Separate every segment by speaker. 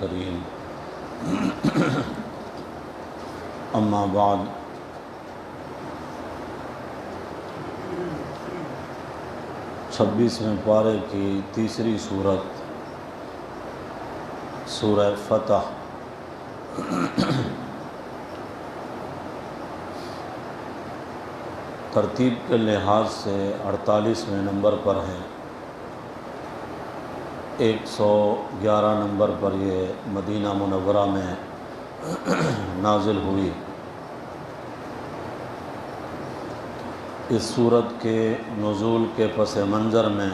Speaker 1: الكريم اما بعد چھبیسویں پارے کی تیسری صورت سورہ فتح ترتیب کے لحاظ سے 48ویں نمبر پر ہے، 111 نمبر پر یہ مدینہ منورہ میں نازل ہوئی۔ اس صورت کے نزول کے پس منظر میں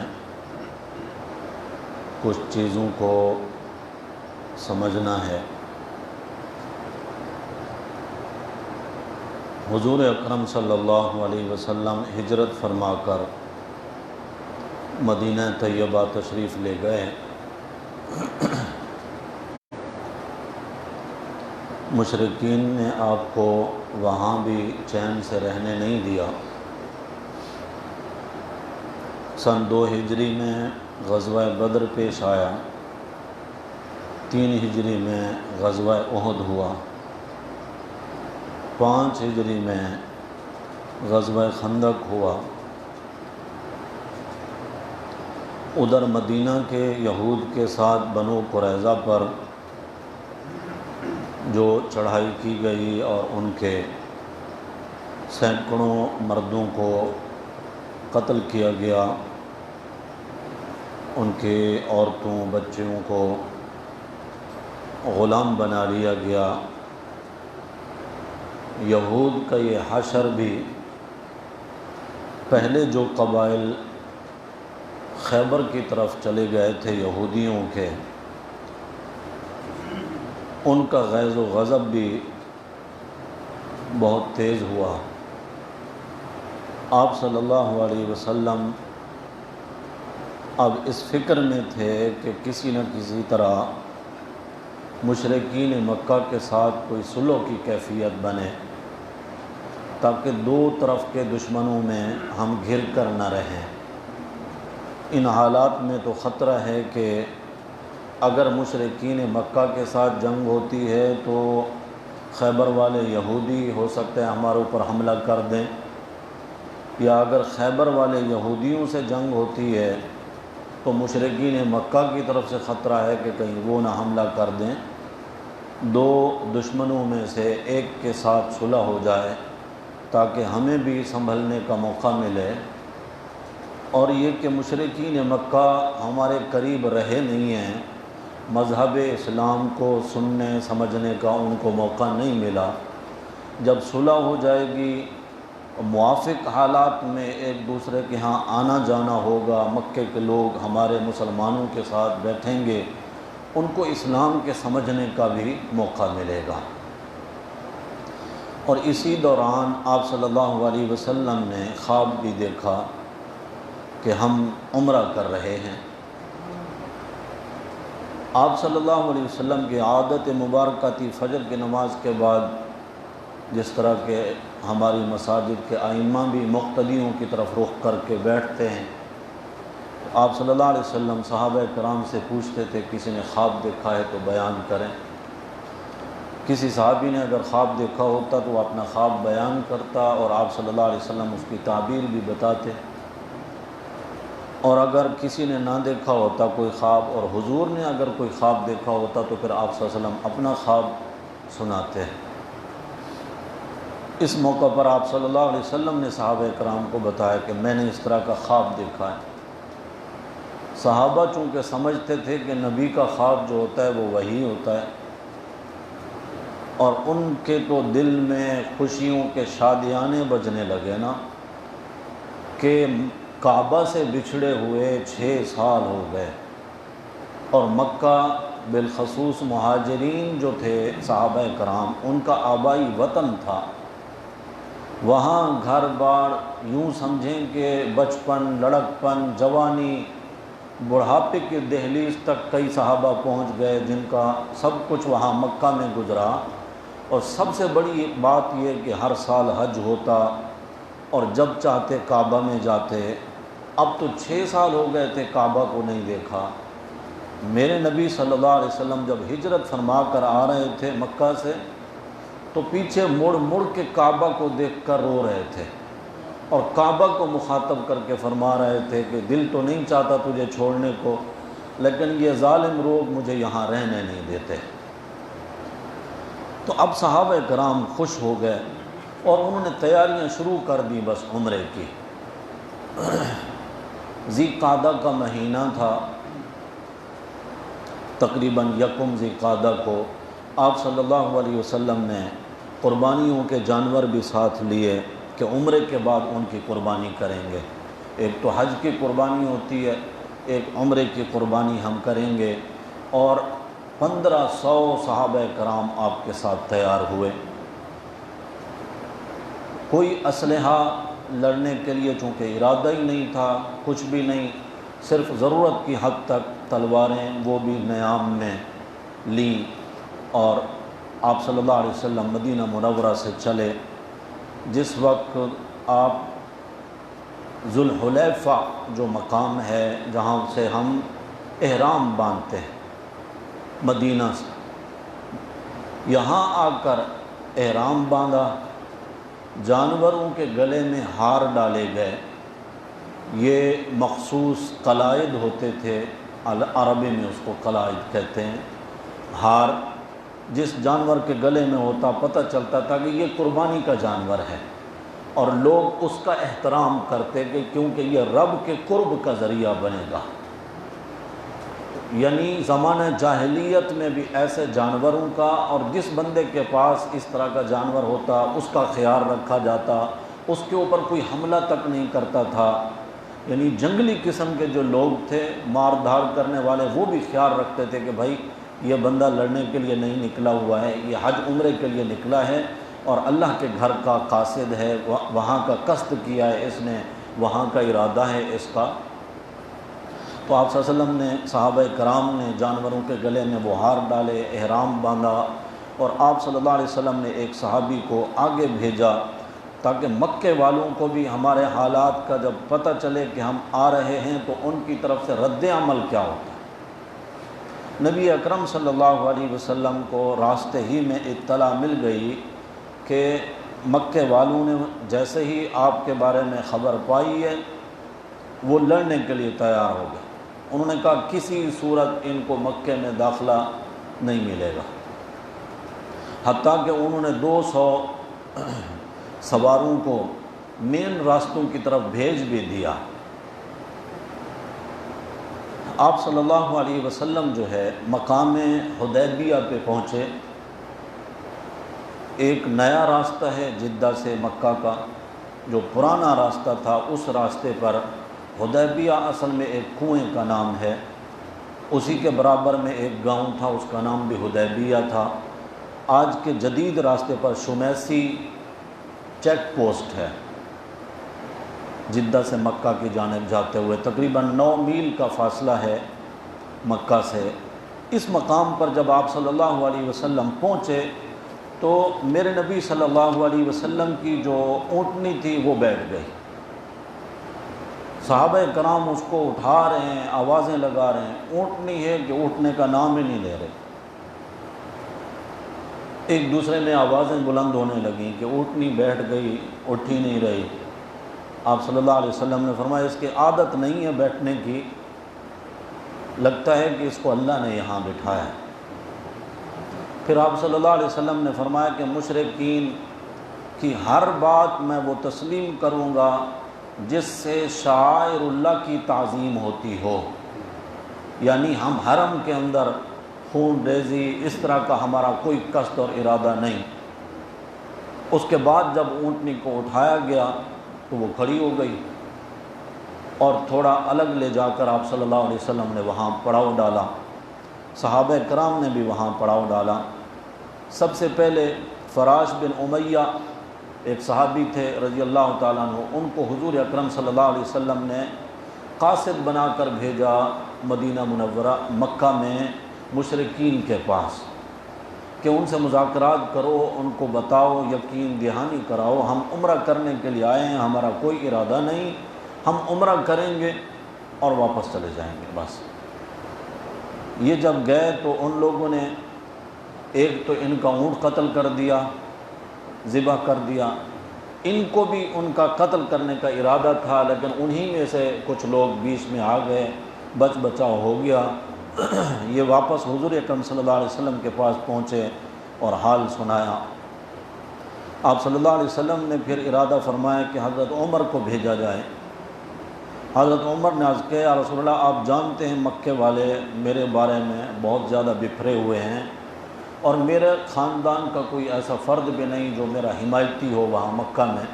Speaker 1: کچھ چیزوں کو سمجھنا ہے۔ حضور اکرم صلی اللہ علیہ وسلم ہجرت فرما کر مدینہ طیبہ تشریف لے گئے۔ مشرکین نے آپ کو وہاں بھی چین سے رہنے نہیں دیا۔ سن 2 ہجری میں غزوہ بدر پیش آیا، 3 ہجری میں غزوہ احد ہوا، 5 ہجری میں غزوہ خندق ہوا۔ ادھر مدینہ کے یہود کے ساتھ بنو قریظہ پر جو چڑھائی کی گئی اور ان کے سینکڑوں مردوں کو قتل کیا گیا، ان کے عورتوں بچوں کو غلام بنا لیا گیا۔ یہود کا یہ حشر بھی پہلے جو قبائل خیبر کی طرف چلے گئے تھے یہودیوں کے، ان کا غیظ و غضب بھی بہت تیز ہوا۔ آپ صلی اللہ علیہ وسلم اب اس فکر میں تھے کہ کسی نہ کسی طرح مشرکین مکہ کے ساتھ کوئی صلح کی کیفیت بنے، تاکہ دو طرف کے دشمنوں میں ہم گھر کر نہ رہیں۔ ان حالات میں تو خطرہ ہے کہ اگر مشرکین مکہ کے ساتھ جنگ ہوتی ہے تو خیبر والے یہودی ہو سکتے ہیں ہمارے اوپر حملہ کر دیں، یا اگر خیبر والے یہودیوں سے جنگ ہوتی ہے تو مشرکین مکہ کی طرف سے خطرہ ہے کہ کہیں وہ نہ حملہ کر دیں، دو دشمنوں میں سے ایک کے ساتھ صلح ہو جائے تاکہ ہمیں بھی سنبھلنے کا موقع ملے، اور یہ کہ مشرکین مکہ ہمارے قریب رہے نہیں ہیں، مذہب اسلام کو سننے سمجھنے کا ان کو موقع نہیں ملا۔ جب صلح ہو جائے گی، موافق حالات میں ایک دوسرے کے ہاں آنا جانا ہوگا، مکے کے لوگ ہمارے مسلمانوں کے ساتھ بیٹھیں گے، ان کو اسلام کے سمجھنے کا بھی موقع ملے گا۔ اور اسی دوران آپ صلی اللہ علیہ وسلم نے خواب بھی دیکھا کہ ہم عمرہ کر رہے ہیں۔ آپ صلی اللہ علیہ وسلم کی عادت مبارکہ تھی فجر کی نماز کے بعد، جس طرح کہ ہماری مساجد کے ائمہ بھی مقتدیوں کی طرف رخ کر کے بیٹھتے ہیں، آپ صلی اللہ علیہ وسلم صحابہ کرام سے پوچھتے تھے کسی نے خواب دیکھا ہے تو بیان کریں۔ کسی صحابی نے اگر خواب دیکھا ہوتا تو وہ اپنا خواب بیان کرتا اور آپ صلی اللہ علیہ وسلم اس کی تعبیر بھی بتاتے، اور اگر کسی نے نہ دیکھا ہوتا کوئی خواب اور حضور نے اگر کوئی خواب دیکھا ہوتا تو پھر آپ صلی اللہ علیہ وسلم اپنا خواب سناتے ہیں۔ اس موقع پر آپ صلی اللہ علیہ وسلم نے صحابہ کرام کو بتایا کہ میں نے اس طرح کا خواب دیکھا ہے۔ صحابہ چونکہ سمجھتے تھے کہ نبی کا خواب جو ہوتا ہے وہ وحی ہوتا ہے، اور ان کے تو دل میں خوشیوں کے شادیانے بجنے لگے نا کہ کعبہ سے بچھڑے ہوئے 6 سال ہو گئے، اور مکہ بالخصوص مہاجرین جو تھے صحابہ کرام، ان کا آبائی وطن تھا، وہاں گھر بار یوں سمجھیں کہ بچپن، لڑکپن، جوانی، بڑھاپے کی دہلیز تک کئی صحابہ پہنچ گئے جن کا سب کچھ وہاں مکہ میں گزرا۔ اور سب سے بڑی بات یہ کہ ہر سال حج ہوتا اور جب چاہتے کعبہ میں جاتے۔ اب تو 6 سال ہو گئے تھے کعبہ کو نہیں دیکھا، میرے نبی صلی اللہ علیہ وسلم جب ہجرت فرما کر آ رہے تھے مکہ سے تو پیچھے مڑ مڑ کے کعبہ کو دیکھ کر رو رہے تھے اور کعبہ کو مخاطب کر کے فرما رہے تھے کہ دل تو نہیں چاہتا تجھے چھوڑنے کو، لیکن یہ ظالم لوگ مجھے یہاں رہنے نہیں دیتے۔ تو اب صحابہ کرام خوش ہو گئے اور انہوں نے تیاریاں شروع کر دی بس عمرے کی۔ ذی قعدہ کا مہینہ تھا، تقریباً یکم ذی قعدہ کو آپ صلی اللہ علیہ وسلم نے قربانیوں کے جانور بھی ساتھ لیے کہ عمرے کے بعد ان کی قربانی کریں گے۔ ایک تو حج کی قربانی ہوتی ہے، ایک عمرے کی قربانی ہم کریں گے، اور 1500 صحابہ کرام آپ کے ساتھ تیار ہوئے۔ کوئی اسلحہ لڑنے کے لیے چونکہ ارادہ ہی نہیں تھا، کچھ بھی نہیں، صرف ضرورت کی حد تک تلواریں وہ بھی نیام میں لیں، اور آپ صلی اللہ علیہ وسلم مدینہ منورہ سے چلے۔ جس وقت آپ ذوالحلیفہ جو مقام ہے جہاں سے ہم احرام باندھتے ہیں مدینہ سے، یہاں آ کر احرام باندھا، جانوروں کے گلے میں ہار ڈالے گئے۔ یہ مخصوص قلائد ہوتے تھے، عربی میں اس کو قلائد کہتے ہیں، ہار جس جانور کے گلے میں ہوتا پتہ چلتا تھا کہ یہ قربانی کا جانور ہے، اور لوگ اس کا احترام کرتے کہ کیونکہ یہ رب کے قرب کا ذریعہ بنے گا۔ یعنی زمانہ جاہلیت میں بھی ایسے جانوروں کا، اور جس بندے کے پاس اس طرح کا جانور ہوتا اس کا خیال رکھا جاتا، اس کے اوپر کوئی حملہ تک نہیں کرتا تھا۔ یعنی جنگلی قسم کے جو لوگ تھے، مار دھاڑ کرنے والے، وہ بھی خیال رکھتے تھے کہ بھائی یہ بندہ لڑنے کے لیے نہیں نکلا ہوا ہے، یہ حج عمرے کے لیے نکلا ہے اور اللہ کے گھر کا قاصد ہے، وہاں کا قصد کیا ہے اس نے، وہاں کا ارادہ ہے اس کا۔ تو آپ صلی اللہ علیہ وسلم نے، صحابہ کرام نے جانوروں کے گلے میں وہ ہار ڈالے، احرام باندھا، اور آپ صلی اللہ علیہ وسلم نے ایک صحابی کو آگے بھیجا تاکہ مکے والوں کو بھی ہمارے حالات کا جب پتہ چلے کہ ہم آ رہے ہیں تو ان کی طرف سے رد عمل کیا ہوتا ہے۔ نبی اکرم صلی اللہ علیہ وسلم کو راستے ہی میں اطلاع مل گئی کہ مکے والوں نے جیسے ہی آپ کے بارے میں خبر پائی ہے وہ لڑنے کے لیے تیار ہو گئے۔ انہوں نے کہا کسی صورت ان کو مکے میں داخلہ نہیں ملے گا، حتیٰ کہ انہوں نے 200 سواروں کو مین راستوں کی طرف بھیج بھی دیا۔ آپ صلی اللہ علیہ وسلم جو ہے مقام حدیبیہ پہ پہنچے۔ ایک نیا راستہ ہے جدہ سے مکہ کا، جو پرانا راستہ تھا اس راستے پر حدیبیہ اصل میں ایک کنویں کا نام ہے، اسی کے برابر میں ایک گاؤں تھا، اس کا نام بھی حدیبیہ تھا۔ آج کے جدید راستے پر شمیسی چیک پوسٹ ہے، جدہ سے مکہ کی جانب جاتے ہوئے تقریباً 9 میل کا فاصلہ ہے مکہ سے۔ اس مقام پر جب آپ صلی اللہ علیہ وسلم پہنچے تو میرے نبی صلی اللہ علیہ وسلم کی جو اونٹنی تھی وہ بیٹھ گئی۔ صحابہ کرام اس کو اٹھا رہے ہیں، آوازیں لگا رہے ہیں، اونٹنی ہے کہ اٹھنے کا نام ہی نہیں لے رہے۔ ایک دوسرے میں آوازیں بلند ہونے لگیں کہ اونٹنی بیٹھ گئی، اٹھ ہی نہیں رہی۔ آپ صلی اللہ علیہ وسلم نے فرمایا اس کی عادت نہیں ہے بیٹھنے کی، لگتا ہے کہ اس کو اللہ نے یہاں بٹھایا ہے۔ پھر آپ صلی اللہ علیہ وسلم نے فرمایا کہ مشرکین کی ہر بات میں وہ تسلیم کروں گا جس سے شعائر اللہ کی تعظیم ہوتی ہو، یعنی ہم حرم کے اندر خون ریزی اس طرح کا ہمارا کوئی قصد اور ارادہ نہیں۔ اس کے بعد جب اونٹنی کو اٹھایا گیا تو وہ کھڑی ہو گئی، اور تھوڑا الگ لے جا کر آپ صلی اللہ علیہ وسلم نے وہاں پڑاؤ ڈالا، صحابہ کرام نے بھی وہاں پڑاؤ ڈالا۔ سب سے پہلے فراش بن امیہ ایک صحابی تھے رضی اللہ تعالیٰ عنہ، ان کو حضور اکرم صلی اللہ علیہ وسلم نے قاصد بنا کر بھیجا مدینہ منورہ مکہ میں مشرکین کے پاس کہ ان سے مذاکرات کرو، ان کو بتاؤ، یقین دہانی کراؤ، ہم عمرہ کرنے کے لیے آئے ہیں، ہمارا کوئی ارادہ نہیں، ہم عمرہ کریں گے اور واپس چلے جائیں گے بس۔ یہ جب گئے تو ان لوگوں نے ایک تو ان کا اونٹ قتل کر دیا، ذبح کر دیا، ان کو بھی ان کا قتل کرنے کا ارادہ تھا، لیکن انہی میں سے کچھ لوگ بیچ میں آ گئے، بچ بچاؤ ہو گیا۔ یہ واپس حضور اکرم صلی اللہ علیہ وسلم کے پاس پہنچے اور حال سنایا۔ آپ صلی اللہ علیہ وسلم نے پھر ارادہ فرمایا کہ حضرت عمر کو بھیجا جائے۔ حضرت عمر نے عرض کیا، یا رسول اللہ آپ جانتے ہیں مکے والے میرے بارے میں بہت زیادہ بپھرے ہوئے ہیں، اور میرے خاندان کا کوئی ایسا فرد بھی نہیں جو میرا حمایتی ہو وہاں مکہ میں۔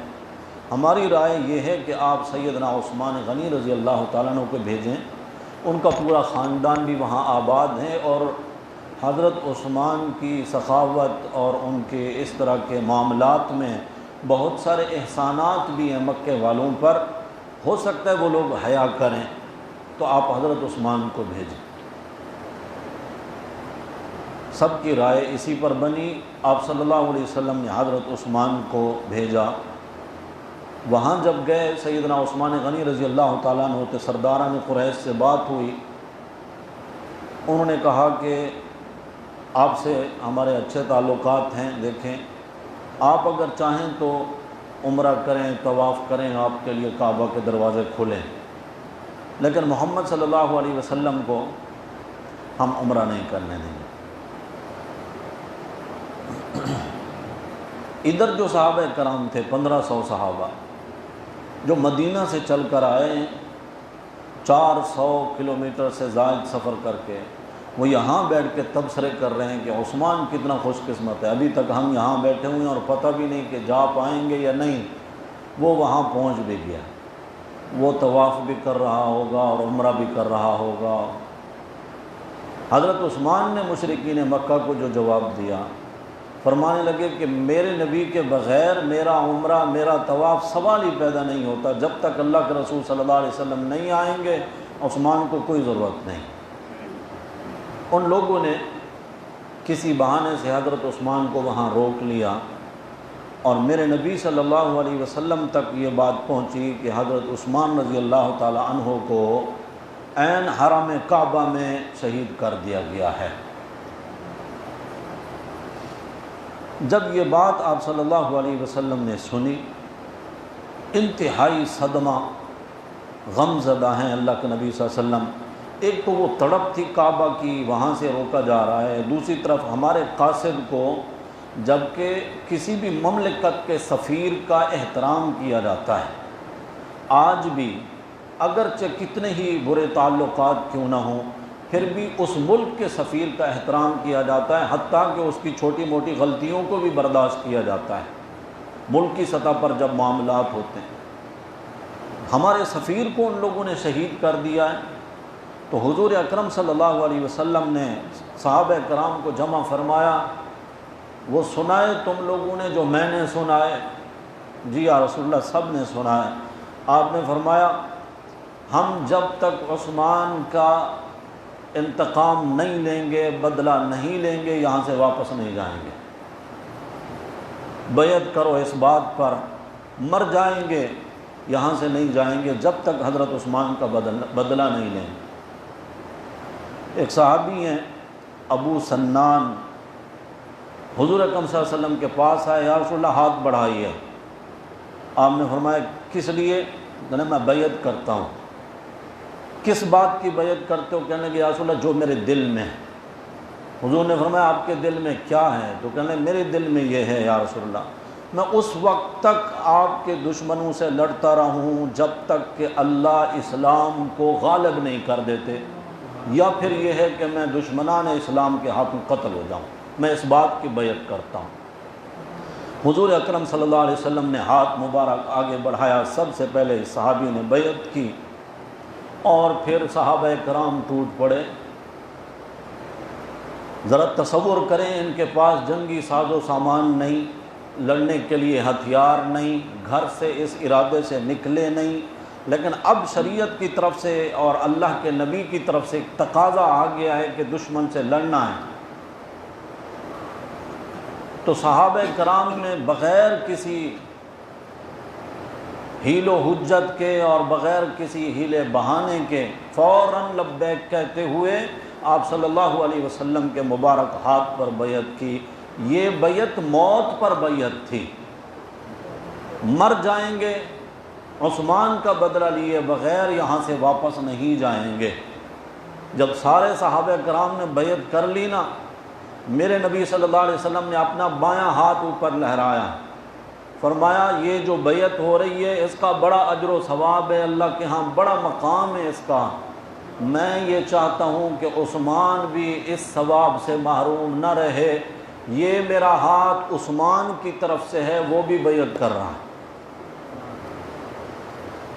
Speaker 1: ہماری رائے یہ ہے کہ آپ سیدنا عثمان غنی رضی اللہ تعالیٰ عنہ کو بھیجیں، ان کا پورا خاندان بھی وہاں آباد ہے، اور حضرت عثمان کی سخاوت اور ان کے اس طرح کے معاملات میں بہت سارے احسانات بھی ہیں مکے والوں پر، ہو سکتا ہے وہ لوگ حیا کریں، تو آپ حضرت عثمان کو بھیجیں۔ سب کی رائے اسی پر بنی۔ آپ صلی اللہ علیہ وسلم نے حضرت عثمان کو بھیجا۔ وہاں جب گئے، سیدنا عثمان غنی رضی اللہ تعالیٰ عنہ کے سرداران قریش سے بات ہوئی، انہوں نے کہا کہ آپ سے ہمارے اچھے تعلقات ہیں، دیکھیں آپ اگر چاہیں تو عمرہ کریں، طواف کریں، آپ کے لیے کعبہ کے دروازے کھلیں، لیکن محمد صلی اللہ علیہ وسلم کو ہم عمرہ نہیں کرنے دیں گے۔ ادھر جو صحابہ کرام تھے 1500 صحابہ جو مدینہ سے چل کر آئے ہیں 400 کلومیٹر سے زائد سفر کر کے، وہ یہاں بیٹھ کے تبصرے کر رہے ہیں کہ عثمان کتنا خوش قسمت ہے، ابھی تک ہم یہاں بیٹھے ہوئے ہیں اور پتہ بھی نہیں کہ جا پائیں گے یا نہیں۔ وہ وہاں پہنچ بھی گیا، وہ طواف بھی کر رہا ہوگا اور عمرہ بھی کر رہا ہوگا۔ حضرت عثمان نے مشرکین مکہ کو جو جواب دیا، فرمانے لگے کہ میرے نبی کے بغیر میرا عمرہ، میرا طواف سوال ہی پیدا نہیں ہوتا، جب تک اللہ کے رسول صلی اللہ علیہ وسلم نہیں آئیں گے عثمان کو کوئی ضرورت نہیں۔ ان لوگوں نے کسی بہانے سے حضرت عثمان کو وہاں روک لیا، اور میرے نبی صلی اللہ علیہ وسلم تک یہ بات پہنچی کہ حضرت عثمان رضی اللہ تعالی عنہ کو عین حرم کعبہ میں شہید کر دیا گیا ہے۔ جب یہ بات آپ صلی اللہ علیہ وسلم نے سنی، انتہائی صدمہ، غم زدہ ہیں اللہ کے نبی صلی اللہ علیہ وسلم۔ ایک تو وہ تڑپ تھی کعبہ کی، وہاں سے روکا جا رہا ہے، دوسری طرف ہمارے قاصد کو، جبکہ کسی بھی مملکت کے سفیر کا احترام کیا جاتا ہے، آج بھی اگرچہ کتنے ہی برے تعلقات کیوں نہ ہوں، پھر بھی اس ملک کے سفیر کا احترام کیا جاتا ہے، حتیٰ کہ اس کی چھوٹی موٹی غلطیوں کو بھی برداشت کیا جاتا ہے ملک کی سطح پر جب معاملات ہوتے ہیں۔ ہمارے سفیر کو ان لوگوں نے شہید کر دیا ہے، تو حضور اکرم صلی اللہ علیہ وسلم نے صحابہ کرام کو جمع فرمایا، وہ سنائے تم لوگوں نے جو میں نے سنائے؟ جی یا رسول اللہ سب نے سنا ہے۔ آپ نے فرمایا ہم جب تک عثمان کا انتقام نہیں لیں گے، بدلہ نہیں لیں گے، یہاں سے واپس نہیں جائیں گے۔ بیعت کرو اس بات پر، مر جائیں گے یہاں سے نہیں جائیں گے جب تک حضرت عثمان کا بدلہ نہیں لیں گے۔ ایک صحابی ہیں ابو سنان، حضور اکرم صلی اللہ علیہ وسلم کے پاس آئے، یا رسول اللہ ہاتھ بڑھائیے۔ آپ نے فرمایا کس لیے؟ کہنے میں بیعت کرتا ہوں۔ کس بات کی بیعت کرتے ہو؟ کہنے کہ یا رسول اللہ جو میرے دل میں ہے۔ حضور نے فرمایا آپ کے دل میں کیا ہے؟ تو کہنے میرے دل میں یہ ہے یا رسول اللہ، میں اس وقت تک آپ کے دشمنوں سے لڑتا رہوں جب تک کہ اللہ اسلام کو غالب نہیں کر دیتے، یا پھر یہ ہے کہ میں دشمنان اسلام کے ہاتھوں قتل ہو جاؤں، میں اس بات کی بیعت کرتا ہوں۔ حضور اکرم صلی اللہ علیہ وسلم نے ہاتھ مبارک آگے بڑھایا، سب سے پہلے صحابی نے بیعت کی، اور پھر صحابہ کرام ٹوٹ پڑے۔ ذرا تصور کریں، ان کے پاس جنگی ساز و سامان نہیں، لڑنے کے لیے ہتھیار نہیں، گھر سے اس ارادے سے نکلے نہیں، لیکن اب شریعت کی طرف سے اور اللہ کے نبی کی طرف سے ایک تقاضا آ گیا ہے کہ دشمن سے لڑنا ہے۔ تو صحابہ کرام نے بغیر کسی حیل و حجت کے اور بغیر کسی حیلے بہانے کے فوراً لبیک کہتے ہوئے آپ صلی اللہ علیہ وسلم کے مبارک ہاتھ پر بیعت کی۔ یہ بیعت موت پر بیعت تھی، مر جائیں گے، عثمان کا بدلہ لیے بغیر یہاں سے واپس نہیں جائیں گے۔ جب سارے صحابہ کرام نے بیعت کر لی نا، میرے نبی صلی اللہ علیہ وسلم نے اپنا بایاں ہاتھ اوپر لہرایا، فرمایا یہ جو بیعت ہو رہی ہے اس کا بڑا اجر و ثواب ہے، اللہ کے ہاں بڑا مقام ہے اس کا، میں یہ چاہتا ہوں کہ عثمان بھی اس ثواب سے محروم نہ رہے، یہ میرا ہاتھ عثمان کی طرف سے ہے، وہ بھی بیعت کر رہا ہے۔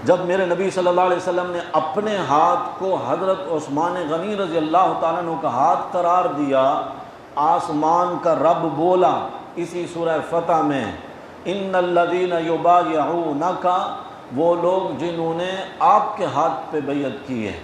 Speaker 1: جب میرے نبی صلی اللہ علیہ وسلم نے اپنے ہاتھ کو حضرت عثمان غنی رضی اللہ تعالیٰ عنہ کا ہاتھ قرار دیا، آسمان کا رب بولا اسی سورہ فتح میں، ان الذین یبایعونک، وہ لوگ جنہوں نے آپ کے ہاتھ پہ بیعت کی ہے،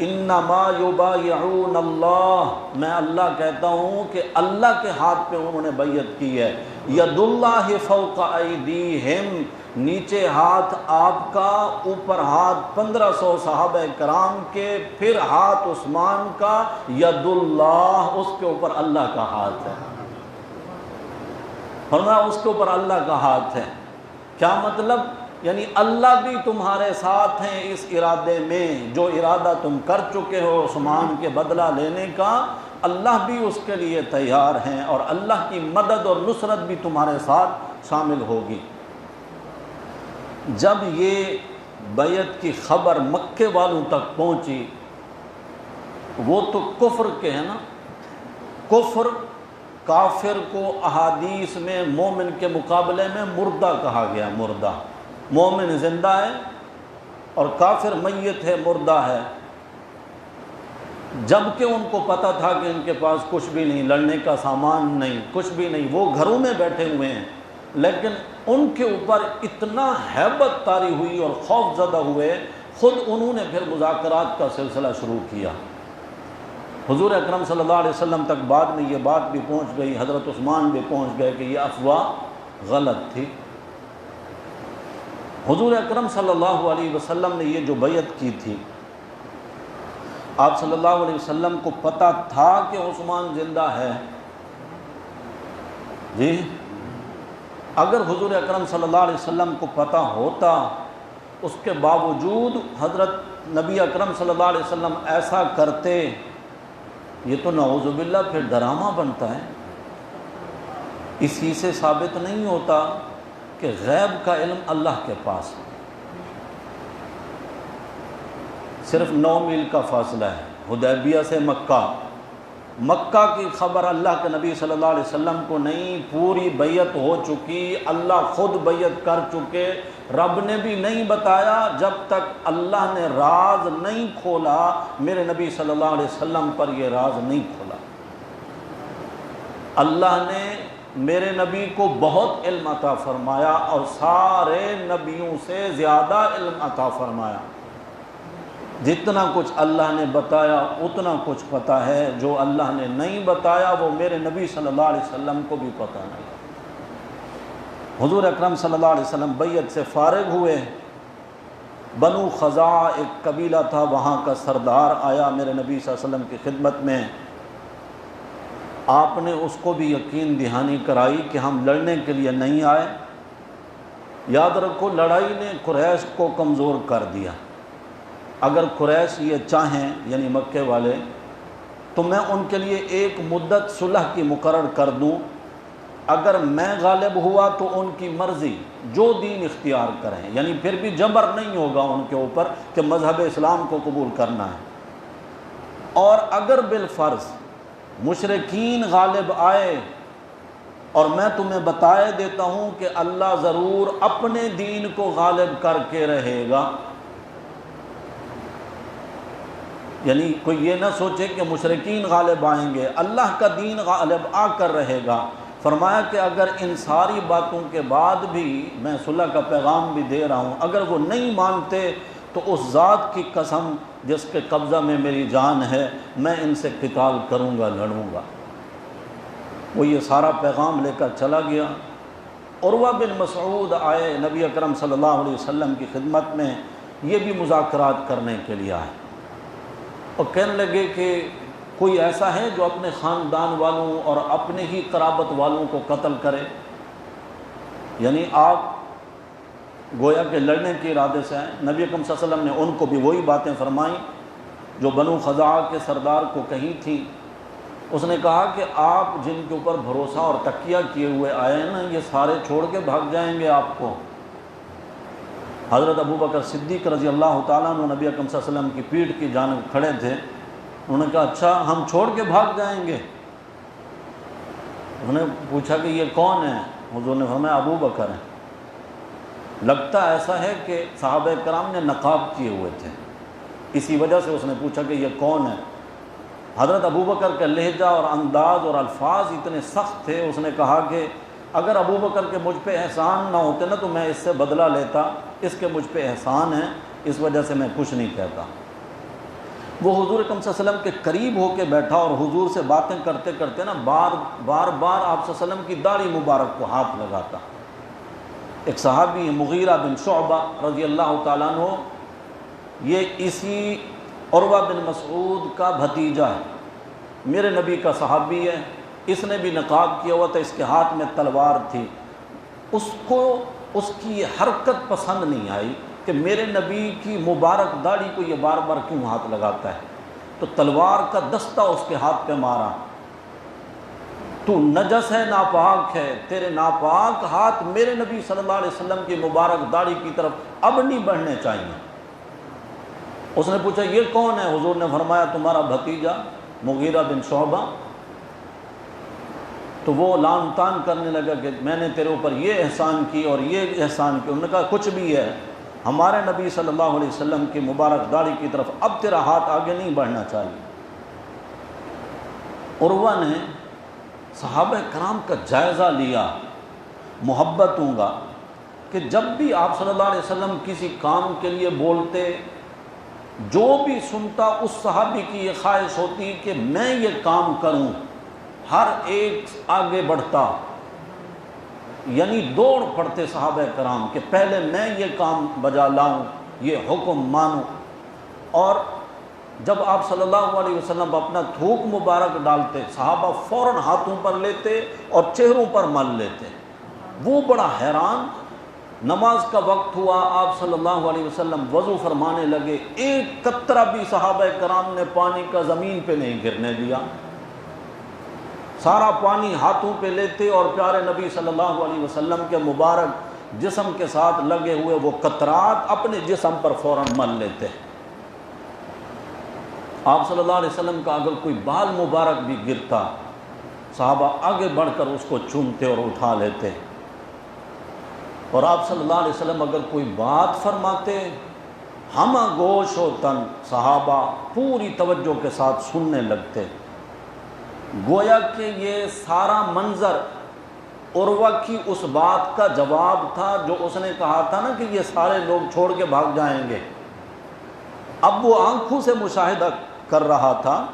Speaker 1: انما یبایعون اللہ، میں اللہ کہتا ہوں کہ اللہ کے ہاتھ پہ انہوں نے بیعت کی ہے، ید اللہ فوق ایدیہم، نیچے ہاتھ آپ کا، اوپر ہاتھ 1500 صحابہ کرام کے، پھر ہاتھ عثمان کا، ید اللہ، اس کے اوپر اللہ کا ہاتھ ہے، فرمایا اس کے اوپر اللہ کا ہاتھ ہے۔ کیا مطلب؟ یعنی اللہ بھی تمہارے ساتھ ہیں اس ارادے میں، جو ارادہ تم کر چکے ہو عثمان کے بدلہ لینے کا، اللہ بھی اس کے لیے تیار ہیں، اور اللہ کی مدد اور نصرت بھی تمہارے ساتھ شامل ہوگی۔ جب یہ بیعت کی خبر مکے والوں تک پہنچی، وہ تو کفر کے ہیں نا، کفر، کافر کو احادیث میں مومن کے مقابلے میں مردہ کہا گیا، مردہ، مومن زندہ ہے اور کافر میت ہے، مردہ ہے، جبکہ ان کو پتہ تھا کہ ان کے پاس کچھ بھی نہیں، لڑنے کا سامان نہیں، کچھ بھی نہیں، وہ گھروں میں بیٹھے ہوئے ہیں، لیکن ان کے اوپر اتنا ہیبت طاری ہوئی اور خوف زدہ ہوئے، خود انہوں نے پھر مذاکرات کا سلسلہ شروع کیا۔ حضور اکرم صلی اللہ علیہ وسلم تک بعد میں یہ بات بھی پہنچ گئی، حضرت عثمان بھی پہنچ گئے کہ یہ افواہ غلط تھی۔ حضور اکرم صلی اللہ علیہ وسلم نے یہ جو بیعت کی تھی، آپ صلی اللہ علیہ وسلم کو پتہ تھا کہ عثمان زندہ ہے؟ جی، اگر حضور اکرم صلی اللہ علیہ وسلم کو پتہ ہوتا، اس کے باوجود حضرت نبی اکرم صلی اللہ علیہ وسلم ایسا کرتے، یہ تو نعوذ باللہ پھر ڈرامہ بنتا ہے۔ اسی سے ثابت نہیں ہوتا کہ غیب کا علم اللہ کے پاس ہے۔ صرف 9 میل کا فاصلہ ہے حدیبیہ سے مکہ، مکہ کی خبر اللہ کے نبی صلی اللہ علیہ وسلم کو نہیں، پوری بیعت ہو چکی، اللہ خود بیعت کر چکے، رب نے بھی نہیں بتایا، جب تک اللہ نے راز نہیں کھولا، میرے نبی صلی اللہ علیہ وسلم پر یہ راز نہیں کھولا۔ اللہ نے میرے نبی کو بہت علم عطا فرمایا اور سارے نبیوں سے زیادہ علم عطا فرمایا، جتنا کچھ اللہ نے بتایا اتنا کچھ پتہ ہے، جو اللہ نے نہیں بتایا وہ میرے نبی صلی اللہ علیہ وسلم کو بھی پتہ نہیں۔ حضور اکرم صلی اللہ علیہ وسلم بیعت سے فارغ ہوئے، بنو خزاعہ ایک قبیلہ تھا، وہاں کا سردار آیا میرے نبی صلی اللہ علیہ وسلم کی خدمت میں، آپ نے اس کو بھی یقین دہانی کرائی کہ ہم لڑنے کے لیے نہیں آئے۔ یاد رکھو، لڑائی نے قریش کو کمزور کر دیا۔ اگر قریش یہ چاہیں، یعنی مکے والے، تو میں ان کے لیے ایک مدت صلح کی مقرر کر دوں، اگر میں غالب ہوا تو ان کی مرضی، جو دین اختیار کریں، یعنی پھر بھی جبر نہیں ہوگا ان کے اوپر کہ مذہب اسلام کو قبول کرنا ہے، اور اگر بالفرض مشرکین غالب آئے، اور میں تمہیں بتائے دیتا ہوں کہ اللہ ضرور اپنے دین کو غالب کر کے رہے گا، یعنی کوئی یہ نہ سوچے کہ مشرکین غالب آئیں گے، اللہ کا دین غالب آ کر رہے گا۔ فرمایا کہ اگر ان ساری باتوں کے بعد بھی میں صلح کا پیغام بھی دے رہا ہوں، اگر وہ نہیں مانتے تو اس ذات کی قسم جس کے قبضہ میں میری جان ہے، میں ان سے قتال کروں گا، لڑوں گا۔ وہ یہ سارا پیغام لے کر چلا گیا۔ عروہ بن مسعود آئے نبی اکرم صلی اللہ علیہ وسلم کی خدمت میں، یہ بھی مذاکرات کرنے کے لیے آئے، اور کہنے لگے کہ کوئی ایسا ہے جو اپنے خاندان والوں اور اپنے ہی قرابت والوں کو قتل کرے؟ یعنی آپ گویا کہ لڑنے کے ارادے سے آئے۔ نبی اکرم صلی اللہ علیہ وسلم نے ان کو بھی وہی باتیں فرمائیں جو بنو خزاعہ کے سردار کو کہی تھی۔ اس نے کہا کہ آپ جن کے اوپر بھروسہ اور تکیہ کیے ہوئے آئے ہیں نا، یہ سارے چھوڑ کے بھاگ جائیں گے آپ کو۔ حضرت ابوبکر صدیق رضی اللہ تعالیٰ عنہ نبی اکرم صلی اللہ علیہ وسلم کی پیٹھ کی جانب کھڑے تھے۔ انہوں نے کہا اچھا ہم چھوڑ کے بھاگ جائیں گے؟ انہوں نے پوچھا کہ یہ کون ہے؟ حضور نے فرمایا ابوبکر ہیں۔ لگتا ایسا ہے کہ صحابہ کرام نے نقاب کیے ہوئے تھے، اسی وجہ سے اس نے پوچھا کہ یہ کون ہے۔ حضرت ابوبکر کا لہجہ اور انداز اور الفاظ اتنے سخت تھے، اس نے کہا کہ اگر ابوبکر کے مجھ پہ احسان نہ ہوتے نا تو میں اس سے بدلہ لیتا، اس کے مجھ پہ احسان ہے، اس وجہ سے میں کچھ نہیں کہتا۔ وہ حضور اکرم صلی اللہ علیہ وسلم کے قریب ہو کے بیٹھا اور حضور سے باتیں کرتے کرتے نا بار بار آپ صلی اللہ علیہ وسلم کی داڑھی مبارک کو ہاتھ لگاتا۔ ایک صحابی مغیرہ بن شعبہ رضی اللہ تعالیٰ عنہ، یہ اسی عروہ بن مسعود کا بھتیجا ہے، میرے نبی کا صحابی ہے، اس نے بھی نقاب کیا ہوا تھا، اس کے ہاتھ میں تلوار تھی۔ اس کو اس کی یہ حرکت پسند نہیں آئی کہ میرے نبی کی مبارک داڑھی کو یہ بار بار کیوں ہاتھ لگاتا ہے، تو تلوار کا دستہ اس کے ہاتھ پہ مارا۔ تو نجس ہے، ناپاک ہے، تیرے ناپاک ہاتھ میرے نبی صلی اللہ علیہ وسلم کی مبارک داڑھی کی طرف اب نہیں بڑھنے چاہیے۔ اس نے پوچھا یہ کون ہے؟ حضور نے فرمایا تمہارا بھتیجا مغیرہ بن شعبہ۔ تو وہ لان تان کرنے لگا کہ میں نے تیرے اوپر یہ احسان کی اور یہ احسان کی۔ انہوں نے کہا کچھ بھی ہے، ہمارے نبی صلی اللہ علیہ وسلم کی مبارک داڑھی کی طرف اب تیرا ہاتھ آگے نہیں بڑھنا چاہیے۔ عروہ نے صحابہ کرام کا جائزہ لیا، محبت ہوں گا کہ جب بھی آپ صلی اللہ علیہ وسلم کسی کام کے لیے بولتے، جو بھی سنتا اس صحابی کی یہ خواہش ہوتی کہ میں یہ کام کروں، ہر ایک آگے بڑھتا، یعنی دوڑ پڑتے صحابہ کرام کہ پہلے میں یہ کام بجا لاؤں، یہ حکم مانوں۔ اور جب آپ صلی اللہ علیہ وسلم اپنا تھوک مبارک ڈالتے، صحابہ فوراً ہاتھوں پر لیتے اور چہروں پر مل لیتے۔ وہ بڑا حیران، نماز کا وقت ہوا، آپ صلی اللہ علیہ وسلم وضو فرمانے لگے، ایک قطرہ بھی صحابہ کرام نے پانی کا زمین پہ نہیں گرنے دیا، سارا پانی ہاتھوں پہ لیتے اور پیارے نبی صلی اللہ علیہ وسلم کے مبارک جسم کے ساتھ لگے ہوئے وہ قطرات اپنے جسم پر فوراً مل لیتے۔ آپ صلی اللہ علیہ وسلم کا اگر کوئی بال مبارک بھی گرتا، صحابہ آگے بڑھ کر اس کو چومتے اور اٹھا لیتے۔ اور آپ صلی اللہ علیہ وسلم اگر کوئی بات فرماتے، ہم گوش و تن صحابہ پوری توجہ کے ساتھ سننے لگتے۔ گویا کہ یہ سارا منظر عروہ کی اس بات کا جواب تھا جو اس نے کہا تھا نا کہ یہ سارے لوگ چھوڑ کے بھاگ جائیں گے۔ اب وہ آنکھوں سے مشاہدہ کر رہا تھا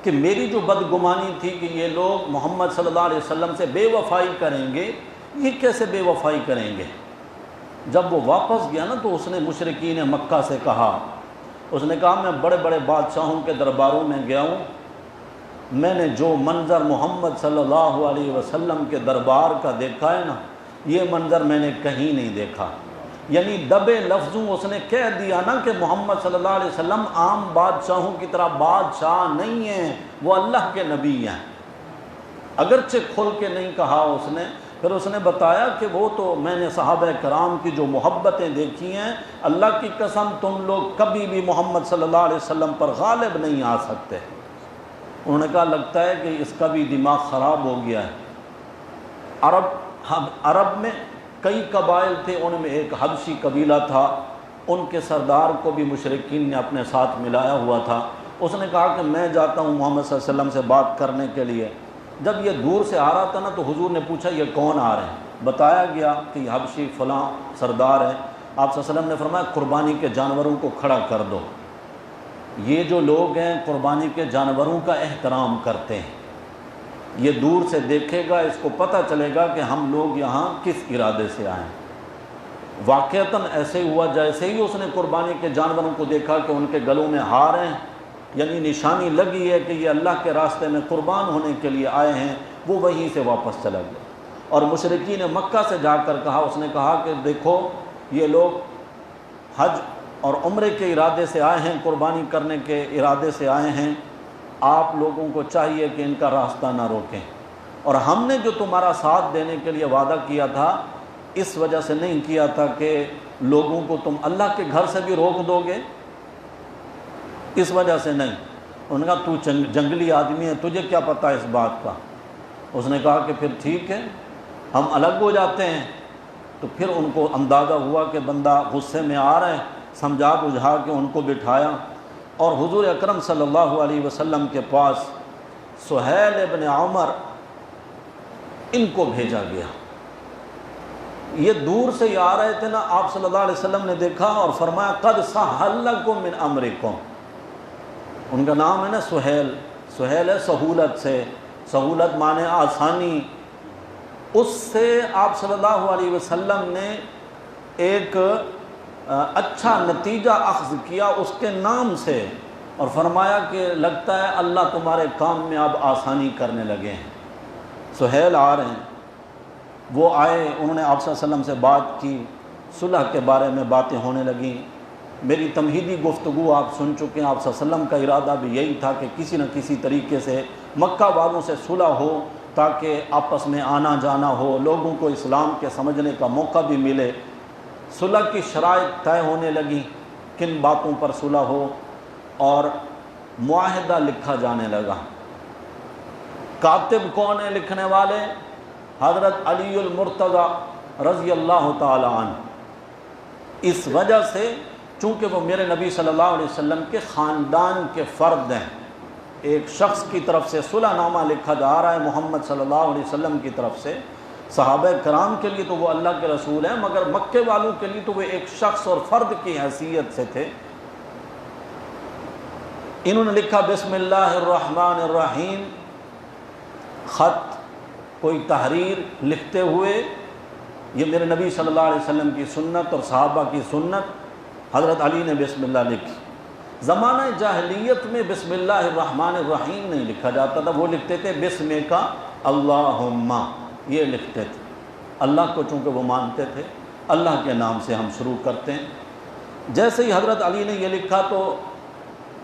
Speaker 1: کہ میری جو بدگمانی تھی کہ یہ لوگ محمد صلی اللہ علیہ وسلم سے بے وفائی کریں گے، یہ کیسے بے وفائی کریں گے؟ جب وہ واپس گیا نا تو اس نے مشرکین مکہ سے کہا، اس نے کہا میں بڑے بڑے بادشاہوں کے درباروں میں گیا ہوں، میں نے جو منظر محمد صلی اللہ علیہ وسلم کے دربار کا دیکھا ہے نا، یہ منظر میں نے کہیں نہیں دیکھا۔ یعنی دبے لفظوں اس نے کہہ دیا نا کہ محمد صلی اللہ علیہ وسلم عام بادشاہوں کی طرح بادشاہ نہیں ہیں، وہ اللہ کے نبی ہیں۔ اگرچہ کھل کے نہیں کہا اس نے، پھر اس نے بتایا کہ وہ تو میں نے صحابہ کرام کی جو محبتیں دیکھی ہیں، اللہ کی قسم تم لوگ کبھی بھی محمد صلی اللہ علیہ وسلم پر غالب نہیں آ سکتے۔ انہوں نے کہا لگتا ہے کہ اس کا بھی دماغ خراب ہو گیا ہے۔ عرب میں کئی قبائل تھے، ان میں ایک حبشی قبیلہ تھا، ان کے سردار کو بھی مشرکین نے اپنے ساتھ ملایا ہوا تھا۔ اس نے کہا کہ میں جاتا ہوں محمد صلی اللہ علیہ وسلم سے بات کرنے کے لیے۔ جب یہ دور سے آ رہا تھا نا تو حضور نے پوچھا یہ کون آ رہے ہیں؟ بتایا گیا کہ یہ حبشی فلاں سردار ہے۔ آپ صلی اللہ علیہ وسلم نے فرمایا قربانی کے جانوروں کو کھڑا کر دو۔ یہ جو لوگ ہیں قربانی کے جانوروں کا احترام کرتے ہیں، یہ دور سے دیکھے گا، اس کو پتہ چلے گا کہ ہم لوگ یہاں کس ارادے سے آئے ہیں۔ واقعتاً ایسے ہوا جیسے ہی اس نے قربانی کے جانوروں کو دیکھا کہ ان کے گلوں میں ہار ہیں، یعنی نشانی لگی ہے کہ یہ اللہ کے راستے میں قربان ہونے کے لیے آئے ہیں، وہ وہیں سے واپس چلا گیا۔ اور مشرکین مکہ سے جا کر کہا، اس نے کہا کہ دیکھو یہ لوگ حج اور عمرے کے ارادے سے آئے ہیں، قربانی کرنے کے ارادے سے آئے ہیں، آپ لوگوں کو چاہیے کہ ان کا راستہ نہ روکیں، اور ہم نے جو تمہارا ساتھ دینے کے لیے وعدہ کیا تھا اس وجہ سے نہیں کیا تھا کہ لوگوں کو تم اللہ کے گھر سے بھی روک دو گے، اس وجہ سے نہیں۔ انہوں نے کہا تو جنگلی آدمی ہے، تجھے کیا پتہ اس بات کا؟ اس نے کہا کہ پھر ٹھیک ہے، ہم الگ ہو جاتے ہیں۔ تو پھر ان کو اندازہ ہوا کہ بندہ غصے میں آ رہا ہے، سمجھا بجھا کے ان کو بٹھایا، اور حضور اکرم صلی اللہ علیہ وسلم کے پاس سہیل ابن عمر ان کو بھیجا گیا۔ یہ دور سے ہی آ رہے تھے نا، آپ صلی اللہ علیہ وسلم نے دیکھا اور فرمایا قد سہل لکم من امرکم۔ ان کا نام ہے نا سہیل، سہیل ہے سہولت سے، سہولت معنی آسانی۔ اس سے آپ صلی اللہ علیہ وسلم نے ایک اچھا نتیجہ اخذ کیا اس کے نام سے، اور فرمایا کہ لگتا ہے اللہ تمہارے کام میں اب آسانی کرنے لگے ہیں۔ سہیل آ رہے ہیں، وہ آئے، انہوں نے آپ صلی اللہ علیہ وسلم سے بات کی، صلح کے بارے میں باتیں ہونے لگیں۔ میری تمہیدی گفتگو آپ سن چکے ہیں، آپ صلی اللہ علیہ وسلم کا ارادہ بھی یہی تھا کہ کسی نہ کسی طریقے سے مکہ والوں سے صلح ہو، تاکہ آپس میں آنا جانا ہو، لوگوں کو اسلام کے سمجھنے کا موقع بھی ملے۔ صلح کی شرائط طے ہونے لگیں، کن باتوں پر صلح ہو، اور معاہدہ لکھا جانے لگا۔ کاتب کون ہیں لکھنے والے؟ حضرت علی المرتضی رضی اللہ تعالی عنہ۔ اس وجہ سے چونکہ وہ میرے نبی صلی اللہ علیہ وسلم کے خاندان کے فرد ہیں، ایک شخص کی طرف سے صلح نامہ لکھا جا رہا ہے محمد صلی اللہ علیہ وسلم کی طرف سے۔ صحابہ کرام کے لیے تو وہ اللہ کے رسول ہیں، مگر مکے والوں کے لیے تو وہ ایک شخص اور فرد کی حیثیت سے تھے۔ انہوں نے لکھا بسم اللہ الرحمن الرحیم، خط کوئی تحریر لکھتے ہوئے، یہ میرے نبی صلی اللہ علیہ وسلم کی سنت اور صحابہ کی سنت، حضرت علی نے بسم اللہ لکھی۔ زمانہ جاہلیت میں بسم اللہ الرحمن الرحیم نہیں لکھا جاتا تھا، وہ لکھتے تھے بسم کا اللہم، یہ لکھتے تھے۔ اللہ کو چونکہ وہ مانتے تھے، اللہ کے نام سے ہم شروع کرتے ہیں۔ جیسے ہی حضرت علی نے یہ لکھا تو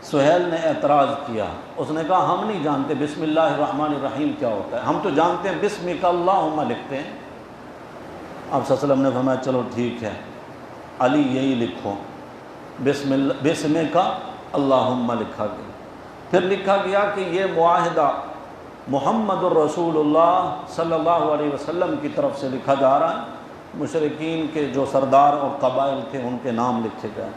Speaker 1: سہیل نے اعتراض کیا، اس نے کہا ہم نہیں جانتے بسم اللہ الرحمن الرحیم کیا ہوتا ہے، ہم تو جانتے ہیں بسم کا اللہم لکھتے ہیں۔ آپ صلی اللہ علیہ وسلم نے فرمایا چلو ٹھیک ہے علی یہی لکھو، بسم کا اللہم لکھا گیا۔ پھر لکھا گیا کہ یہ معاہدہ محمد الرسول اللہ صلی اللہ علیہ وسلم کی طرف سے لکھا جا رہا ہے، مشرکین کے جو سردار اور قبائل تھے ان کے نام لکھے گئے۔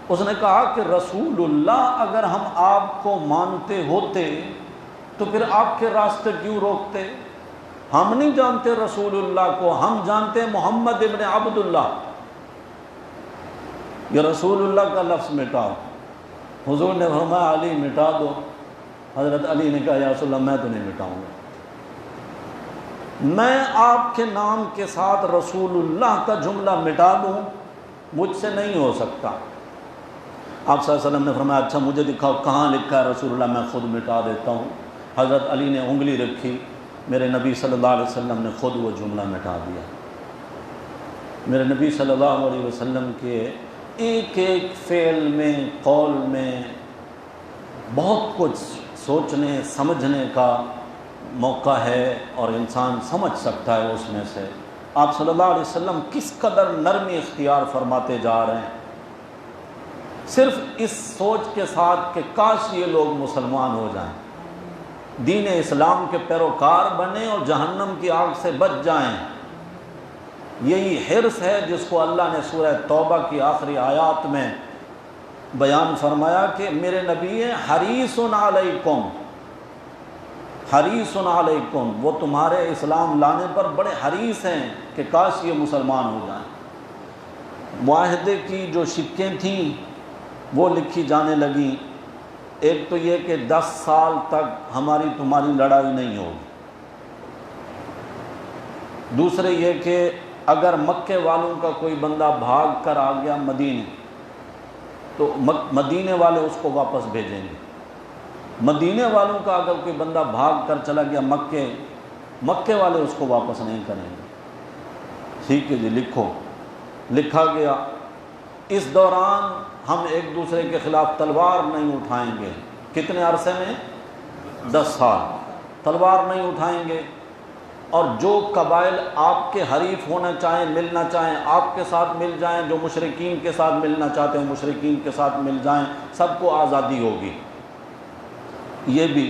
Speaker 1: اس نے کہا کہ رسول اللہ اگر ہم آپ کو مانتے ہوتے تو پھر آپ کے راستے کیوں روکتے؟ ہم نہیں جانتے رسول اللہ کو، ہم جانتے ہیں محمد ابن عبداللہ۔ یہ رسول اللہ کا لفظ مٹاؤ۔ حضور نے فرمایا علی مٹا دو۔ حضرت علی نے کہا یا رسول اللہ میں تو نہیں مٹاؤں گا، میں آپ کے نام کے ساتھ رسول اللہ کا جملہ مٹا دوں، مجھ سے نہیں ہو سکتا۔ آپ صلی اللہ علیہ وسلم نے فرمایا اچھا مجھے دکھاؤ کہاں لکھا ہے رسول اللہ، میں خود مٹا دیتا ہوں۔ حضرت علی نے انگلی رکھی، میرے نبی صلی اللہ علیہ وسلم نے خود وہ جملہ مٹا دیا۔ میرے نبی صلی اللہ علیہ وسلم کے ایک ایک فعل میں، قول میں بہت کچھ سوچنے سمجھنے کا موقع ہے، اور انسان سمجھ سکتا ہے اس میں سے آپ صلی اللہ علیہ وسلم کس قدر نرمی اختیار فرماتے جا رہے ہیں، صرف اس سوچ کے ساتھ کہ کاش یہ لوگ مسلمان ہو جائیں، دین اسلام کے پیروکار بنیں اور جہنم کی آگ سے بچ جائیں۔ یہی حرص ہے جس کو اللہ نے سورہ توبہ کی آخری آیات میں بیان فرمایا کہ میرے نبی حریص علیکم، حریص علیکم، وہ تمہارے اسلام لانے پر بڑے حریص ہیں کہ کاش یہ مسلمان ہو جائیں۔ معاہدے کی جو شکیں تھیں وہ لکھی جانے لگیں، ایک تو یہ کہ 10 سال تک ہماری تمہاری لڑائی نہیں ہوگی، دوسرے یہ کہ اگر مکے والوں کا کوئی بندہ بھاگ کر آ گیا مدینے تو مدینے والے اس کو واپس بھیجیں گے، مدینے والوں کا اگر کوئی بندہ بھاگ کر چلا گیا مکے والے اس کو واپس نہیں کریں گے۔ ٹھیک ہے جی، لکھو۔ لکھا گیا اس دوران ہم ایک دوسرے کے خلاف تلوار نہیں اٹھائیں گے۔ کتنے عرصے میں؟ 10 سال تلوار نہیں اٹھائیں گے، اور جو قبائل آپ کے حریف ہونا چاہیں، ملنا چاہیں، آپ کے ساتھ مل جائیں، جو مشرکین کے ساتھ ملنا چاہتے ہیں مشرکین کے ساتھ مل جائیں، سب کو آزادی ہوگی۔ یہ بھی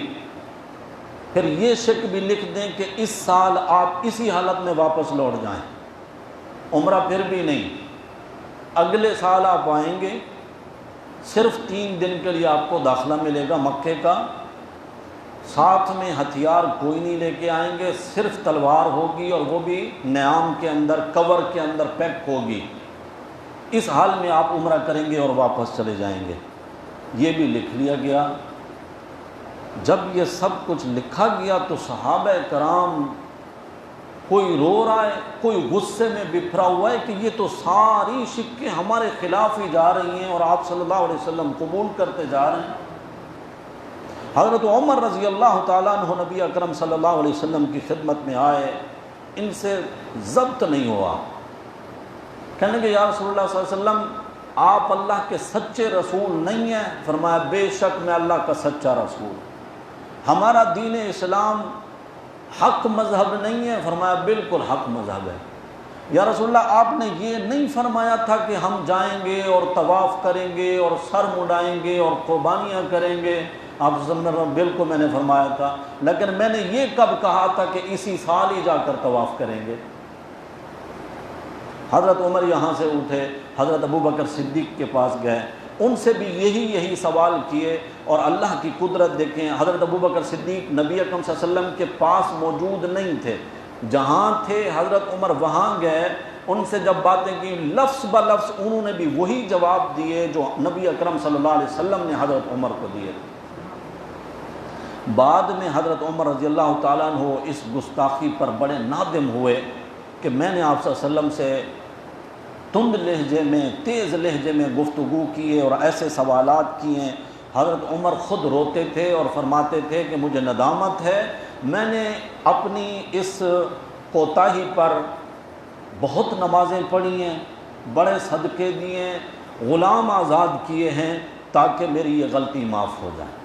Speaker 1: پھر یہ شک بھی لکھ دیں کہ اس سال آپ اسی حالت میں واپس لوٹ جائیں، عمرہ پھر بھی نہیں، اگلے سال آپ آئیں گے، صرف 3 دن کے لیے آپ کو داخلہ ملے گا مکے کا، ساتھ میں ہتھیار کوئی نہیں لے کے آئیں گے، صرف تلوار ہوگی، اور وہ بھی نیام کے اندر، کور کے اندر پیک ہوگی۔ اس حال میں آپ عمرہ کریں گے اور واپس چلے جائیں گے۔ یہ بھی لکھ لیا گیا۔ جب یہ سب کچھ لکھا گیا تو صحابہ کرام، کوئی رو رہا ہے، کوئی غصے میں بپھرا ہوا ہے کہ یہ تو ساری شکیں ہمارے خلاف ہی جا رہی ہیں اور آپ صلی اللہ علیہ وسلم قبول کرتے جا رہے ہیں۔ حضرت عمر رضی اللہ تعالیٰ عنہ نبی اکرم صلی اللہ علیہ وسلم کی خدمت میں آئے، ان سے ضبط نہیں ہوا، کہنے کہ یا رسول اللہ صلی اللہ علیہ وسلم آپ اللہ کے سچے رسول نہیں ہیں؟ فرمایا بے شک میں اللہ کا سچا رسول، ہمارا دین اسلام حق مذہب نہیں ہے؟ فرمایا بالکل حق مذہب ہے۔ یا رسول اللہ آپ نے یہ نہیں فرمایا تھا کہ ہم جائیں گے اور طواف کریں گے اور سر مڈائیں گے اور قربانیاں کریں گے؟ آپ صلی اللہ علیہ وسلم بالکل میں نے فرمایا تھا، لیکن میں نے یہ کب کہا تھا کہ اسی سال ہی جا کر طواف کریں گے؟ حضرت عمر یہاں سے اٹھے، حضرت ابوبکر صدیق کے پاس گئے، ان سے بھی یہی سوال کیے، اور اللہ کی قدرت دیکھیں، حضرت ابوبکر صدیق نبی اکرم صلی اللہ علیہ وسلم کے پاس موجود نہیں تھے، جہاں تھے حضرت عمر وہاں گئے، ان سے جب باتیں کی لفظ بلفظ انہوں نے بھی وہی جواب دیے جو نبی اکرم صلی اللہ علیہ وسلم نے حضرت عمر کو دیے۔ بعد میں حضرت عمر رضی اللہ تعالیٰ عنہ اس گستاخی پر بڑے نادم ہوئے کہ میں نے آپ صلی اللہ علیہ وسلم سے تند لہجے میں، تیز لہجے میں گفتگو کیے اور ایسے سوالات کیے۔ حضرت عمر خود روتے تھے اور فرماتے تھے کہ مجھے ندامت ہے، میں نے اپنی اس کوتاہی پر بہت نمازیں پڑھی ہیں، بڑے صدقے دیے، غلام آزاد کیے ہیں تاکہ میری یہ غلطی معاف ہو جائے۔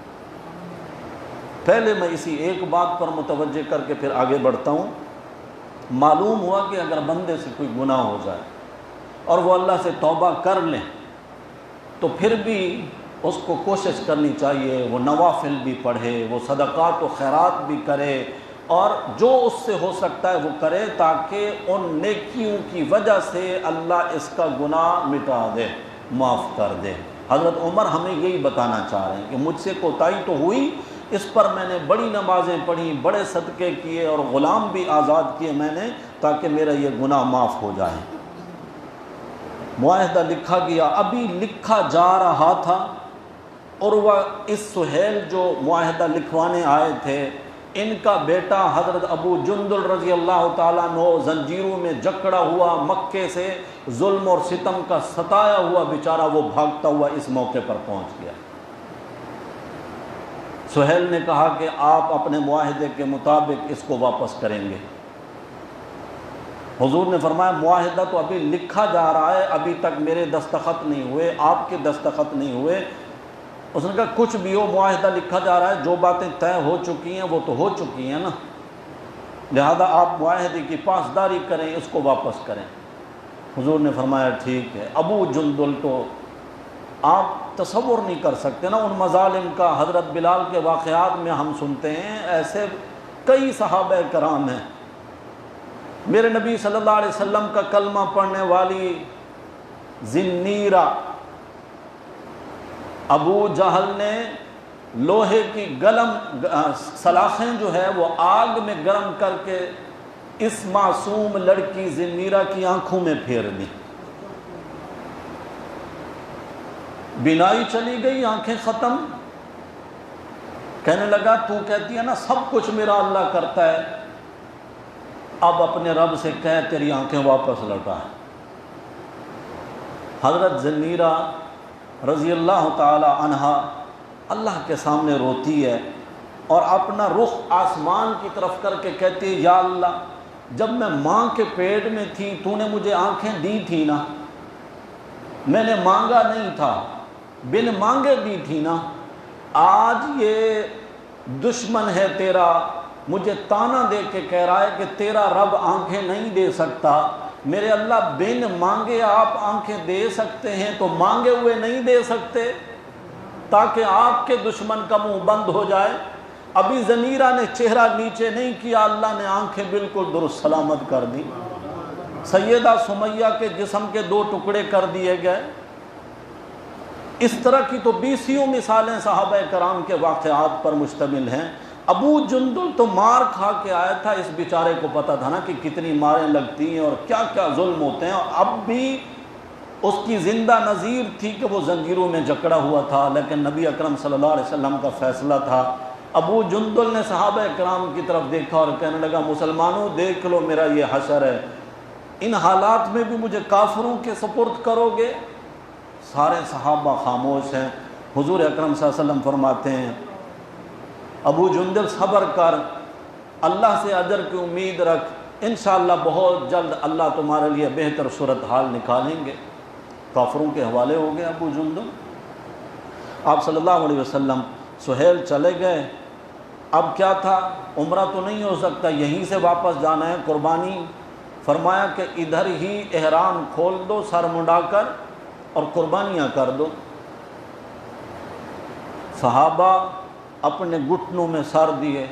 Speaker 1: پہلے میں اسی ایک بات پر متوجہ کر کے پھر آگے بڑھتا ہوں۔ معلوم ہوا کہ اگر بندے سے کوئی گناہ ہو جائے اور وہ اللہ سے توبہ کر لیں تو پھر بھی اس کو کوشش کرنی چاہیے، وہ نوافل بھی پڑھے، وہ صدقات و خیرات بھی کرے، اور جو اس سے ہو سکتا ہے وہ کرے، تاکہ ان نیکیوں کی وجہ سے اللہ اس کا گناہ مٹا دے، معاف کر دے۔ حضرت عمر ہمیں یہی بتانا چاہ رہے ہیں کہ مجھ سے کوتاہی تو ہوئی، اس پر میں نے بڑی نمازیں پڑھی، بڑے صدقے کیے اور غلام بھی آزاد کیے میں نے، تاکہ میرا یہ گناہ معاف ہو جائے۔ معاہدہ لکھا گیا، ابھی لکھا جا رہا تھا، اور وہ اس سہیل جو معاہدہ لکھوانے آئے تھے، ان کا بیٹا حضرت ابو جندل رضی اللہ تعالیٰ عنہ زنجیروں میں جکڑا ہوا، مکے سے ظلم اور ستم کا ستایا ہوا بیچارہ وہ بھاگتا ہوا اس موقع پر پہنچ گیا۔ سہیل نے کہا کہ آپ اپنے معاہدے کے مطابق اس کو واپس کریں گے۔ حضور نے فرمایا معاہدہ تو ابھی لکھا جا رہا ہے، ابھی تک میرے دستخط نہیں ہوئے، آپ کے دستخط نہیں ہوئے۔ اس نے کہا کچھ بھی ہو، معاہدہ لکھا جا رہا ہے، جو باتیں طے ہو چکی ہیں وہ تو ہو چکی ہیں نا، لہذا آپ معاہدے کی پاسداری کریں، اس کو واپس کریں۔ حضور نے فرمایا ٹھیک ہے۔ ابو جندل تو آپ تصور نہیں کر سکتے نا ان مظالم کا، حضرت بلال کے واقعات میں ہم سنتے ہیں، ایسے کئی صحابہ کرام ہیں۔ میرے نبی صلی اللہ علیہ وسلم کا کلمہ پڑھنے والی ذنیرہ، ابو جہل نے لوہے کی سلاخیں جو ہے وہ آگ میں گرم کر کے اس معصوم لڑکی ذنیرہ کی آنکھوں میں پھیر دی، بینائی چلی گئی، آنکھیں ختم۔ کہنے لگا تو کہتی ہے نا سب کچھ میرا اللہ کرتا ہے، اب اپنے رب سے کہہ تیری آنکھیں واپس لوٹا۔ حضرت ذنیرہ رضی اللہ تعالی عنہا اللہ کے سامنے روتی ہے اور اپنا رخ آسمان کی طرف کر کے کہتی ہے یا اللہ جب میں ماں کے پیٹ میں تھی تو نے مجھے آنکھیں دی تھی نا، میں نے مانگا نہیں تھا، بن مانگے دی تھی نا، آج یہ دشمن ہے تیرا مجھے تانا دے کے کہہ رہا ہے کہ تیرا رب آنکھیں نہیں دے سکتا، میرے اللہ بن مانگے آپ آنکھیں دے سکتے ہیں تو مانگے ہوئے نہیں دے سکتے تاکہ آپ کے دشمن کا منہ بند ہو جائے۔ ابھی ضمیرہ نے چہرہ نیچے نہیں کیا، اللہ نے آنکھیں بالکل درست سلامت کر دی۔ سیدہ سمیہ کے جسم کے 2 ٹکڑے کر دیے گئے۔ اس طرح کی تو 20 مثالیں صحابہ کرام کے واقعات پر مشتمل ہیں۔ ابو جندل تو مار کھا کے آیا تھا، اس بیچارے کو پتہ تھا نا کہ کتنی ماریں لگتی ہیں اور کیا کیا ظلم ہوتے ہیں، اور اب بھی اس کی زندہ نظیر تھی کہ وہ زنجیروں میں جکڑا ہوا تھا، لیکن نبی اکرم صلی اللہ علیہ وسلم کا فیصلہ تھا۔ ابو جندل نے صحابہ کرام کی طرف دیکھا اور کہنے لگا مسلمانوں دیکھ لو میرا یہ حشر ہے، ان حالات میں بھی مجھے کافروں کے سپرد کرو گے؟ سارے صحابہ خاموش ہیں۔ حضور اکرم صلی اللہ علیہ وسلم فرماتے ہیں ابو جندل صبر کر، اللہ سے اجر کی امید رکھ، انشاءاللہ بہت جلد اللہ تمہارے لیے بہتر صورتحال نکالیں گے۔ کافروں کے حوالے ہو گئے ابو جندل۔ آپ صلی اللہ علیہ وسلم سہیل چلے گئے۔ اب کیا تھا، عمرہ تو نہیں ہو سکتا، یہیں سے واپس جانا ہے، قربانی۔ فرمایا کہ ادھر ہی احرام کھول دو سر منڈا کر اور قربانیاں کر دو۔ صحابہ اپنے گھٹنوں میں سر دیے،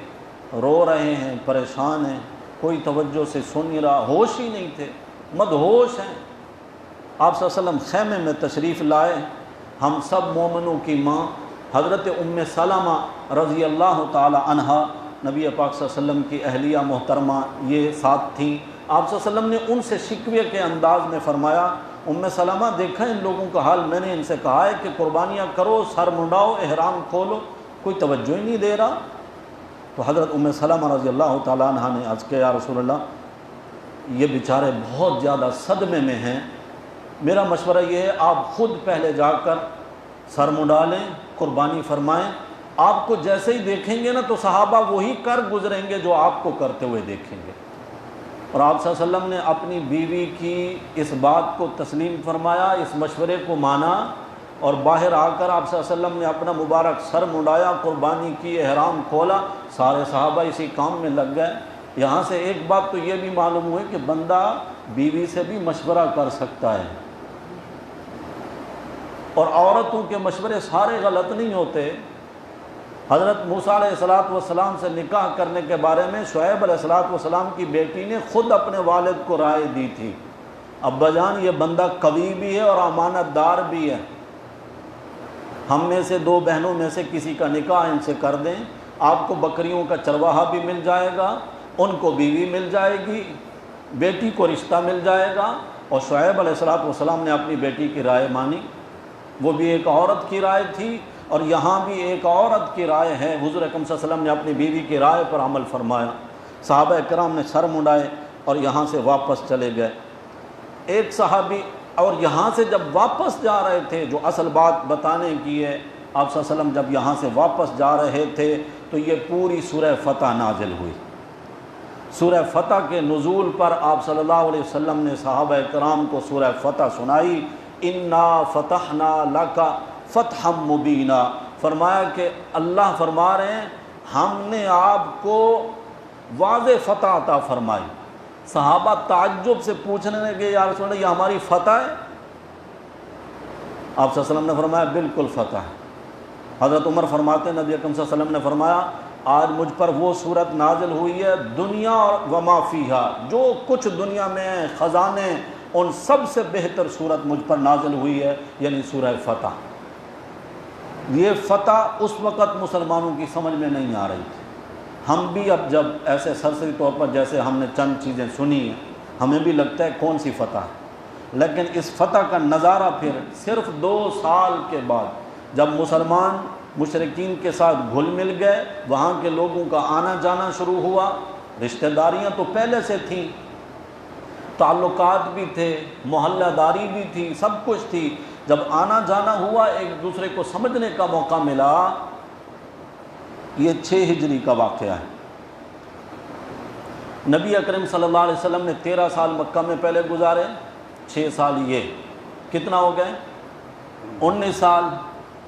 Speaker 1: رو رہے ہیں، پریشان ہیں، کوئی توجہ سے سن نہیں رہا، ہوش ہی نہیں تھے، مدہوش ہیں۔ آپ صلی اللہ علیہ وسلم خیمے میں تشریف لائے، ہم سب مومنوں کی ماں حضرت ام سلمہ رضی اللہ تعالی عنہا، نبی پاک صلی اللہ علیہ وسلم کی اہلیہ محترمہ یہ ساتھ تھیں۔ آپ صلی اللہ علیہ وسلم نے ان سے شکوے کے انداز میں فرمایا ام سلمہ دیکھا ان لوگوں کا حال، میں نے ان سے کہا ہے کہ قربانیاں کرو، سر منڈاؤ، احرام کھولو، کوئی توجہ ہی نہیں دے رہا۔ تو حضرت ام سلمہ رضی اللہ تعالیٰ عنہ نے عرض کیا یا رسول اللہ یہ بیچارے بہت زیادہ صدمے میں ہیں، میرا مشورہ یہ ہے آپ خود پہلے جا کر سر منڈا لیں، قربانی فرمائیں، آپ کو جیسے ہی دیکھیں گے نا تو صحابہ وہی کر گزریں گے جو آپ کو کرتے ہوئے دیکھیں گے۔ اور آپ صلی اللہ علیہ وسلم نے اپنی بیوی کی اس بات کو تسلیم فرمایا، اس مشورے کو مانا، اور باہر آ کر آپ صلی اللہ علیہ وسلم نے اپنا مبارک سر منڈایا، قربانی کی، احرام کھولا، سارے صحابہ اسی کام میں لگ گئے۔ یہاں سے ایک بات تو یہ بھی معلوم ہوئی کہ بندہ بیوی سے بھی مشورہ کر سکتا ہے، اور عورتوں کے مشورے سارے غلط نہیں ہوتے۔ حضرت موسیٰ علیہ السلام سے نکاح کرنے کے بارے میں شعیب علیہ السلام کی بیٹی نے خود اپنے والد کو رائے دی تھی، ابا جان یہ بندہ قوی بھی ہے اور امانت دار بھی ہے، ہم میں سے 2 بہنوں میں سے کسی کا نکاح ان سے کر دیں، آپ کو بکریوں کا چرواہا بھی مل جائے گا، ان کو بیوی مل جائے گی، بیٹی کو رشتہ مل جائے گا۔ اور شعیب علیہ السلام نے اپنی بیٹی کی رائے مانی، وہ بھی ایک عورت کی رائے تھی، اور یہاں بھی ایک عورت کی رائے ہے۔ حضور اکرم صلی اللہ علیہ وسلم نے اپنی بیوی کی رائے پر عمل فرمایا، صحابہ کرام نے سر منڈائے اور یہاں سے واپس چلے گئے۔ ایک صحابی اور یہاں سے جب واپس جا رہے تھے، جو اصل بات بتانے کی ہے، آپ صلی اللہ علیہ وسلم جب یہاں سے واپس جا رہے تھے تو یہ پوری سورہ فتح نازل ہوئی۔ سورہ فتح کے نزول پر آپ صلی اللہ علیہ وسلم نے صحابہ کرام کو سورہ فتح سنائی، انا فتحنا لک فتحا مبینا، فرمایا کہ اللہ فرما رہے ہیں ہم نے آپ کو واضح فتح عطا فرمائی۔ صحابہ تعجب سے پوچھنے لگے یا رسول اللہ یہ ہماری فتح ہے؟ آپ صلی اللہ علیہ وسلم نے فرمایا بالکل فتح ہے۔ حضرت عمر فرماتے ہیں نبی اکرم صلی اللہ علیہ وسلم نے فرمایا آج مجھ پر وہ صورت نازل ہوئی ہے، دنیا اور وما فیہا، جو کچھ دنیا میں خزانے ان سب سے بہتر صورت مجھ پر نازل ہوئی ہے، یعنی سورہ فتح۔ یہ فتح اس وقت مسلمانوں کی سمجھ میں نہیں آ رہی تھی۔ ہم بھی اب جب ایسے سرسری طور پر جیسے ہم نے چند چیزیں سنی ہیں ہمیں بھی لگتا ہے کون سی فتح ہے، لیکن اس فتح کا نظارہ پھر صرف 2 سال کے بعد جب مسلمان مشرکین کے ساتھ گھل مل گئے، وہاں کے لوگوں کا آنا جانا شروع ہوا، رشتہ داریاں تو پہلے سے تھیں، تعلقات بھی تھے، محلہ داری بھی تھی، سب کچھ تھی، جب آنا جانا ہوا، ایک دوسرے کو سمجھنے کا موقع ملا، یہ 6 ہجری کا واقعہ ہے۔ نبی اکرم صلی اللہ علیہ وسلم نے 13 سال مکہ میں پہلے گزارے، 6 سال یہ، کتنا ہو گئے؟ 19 سال۔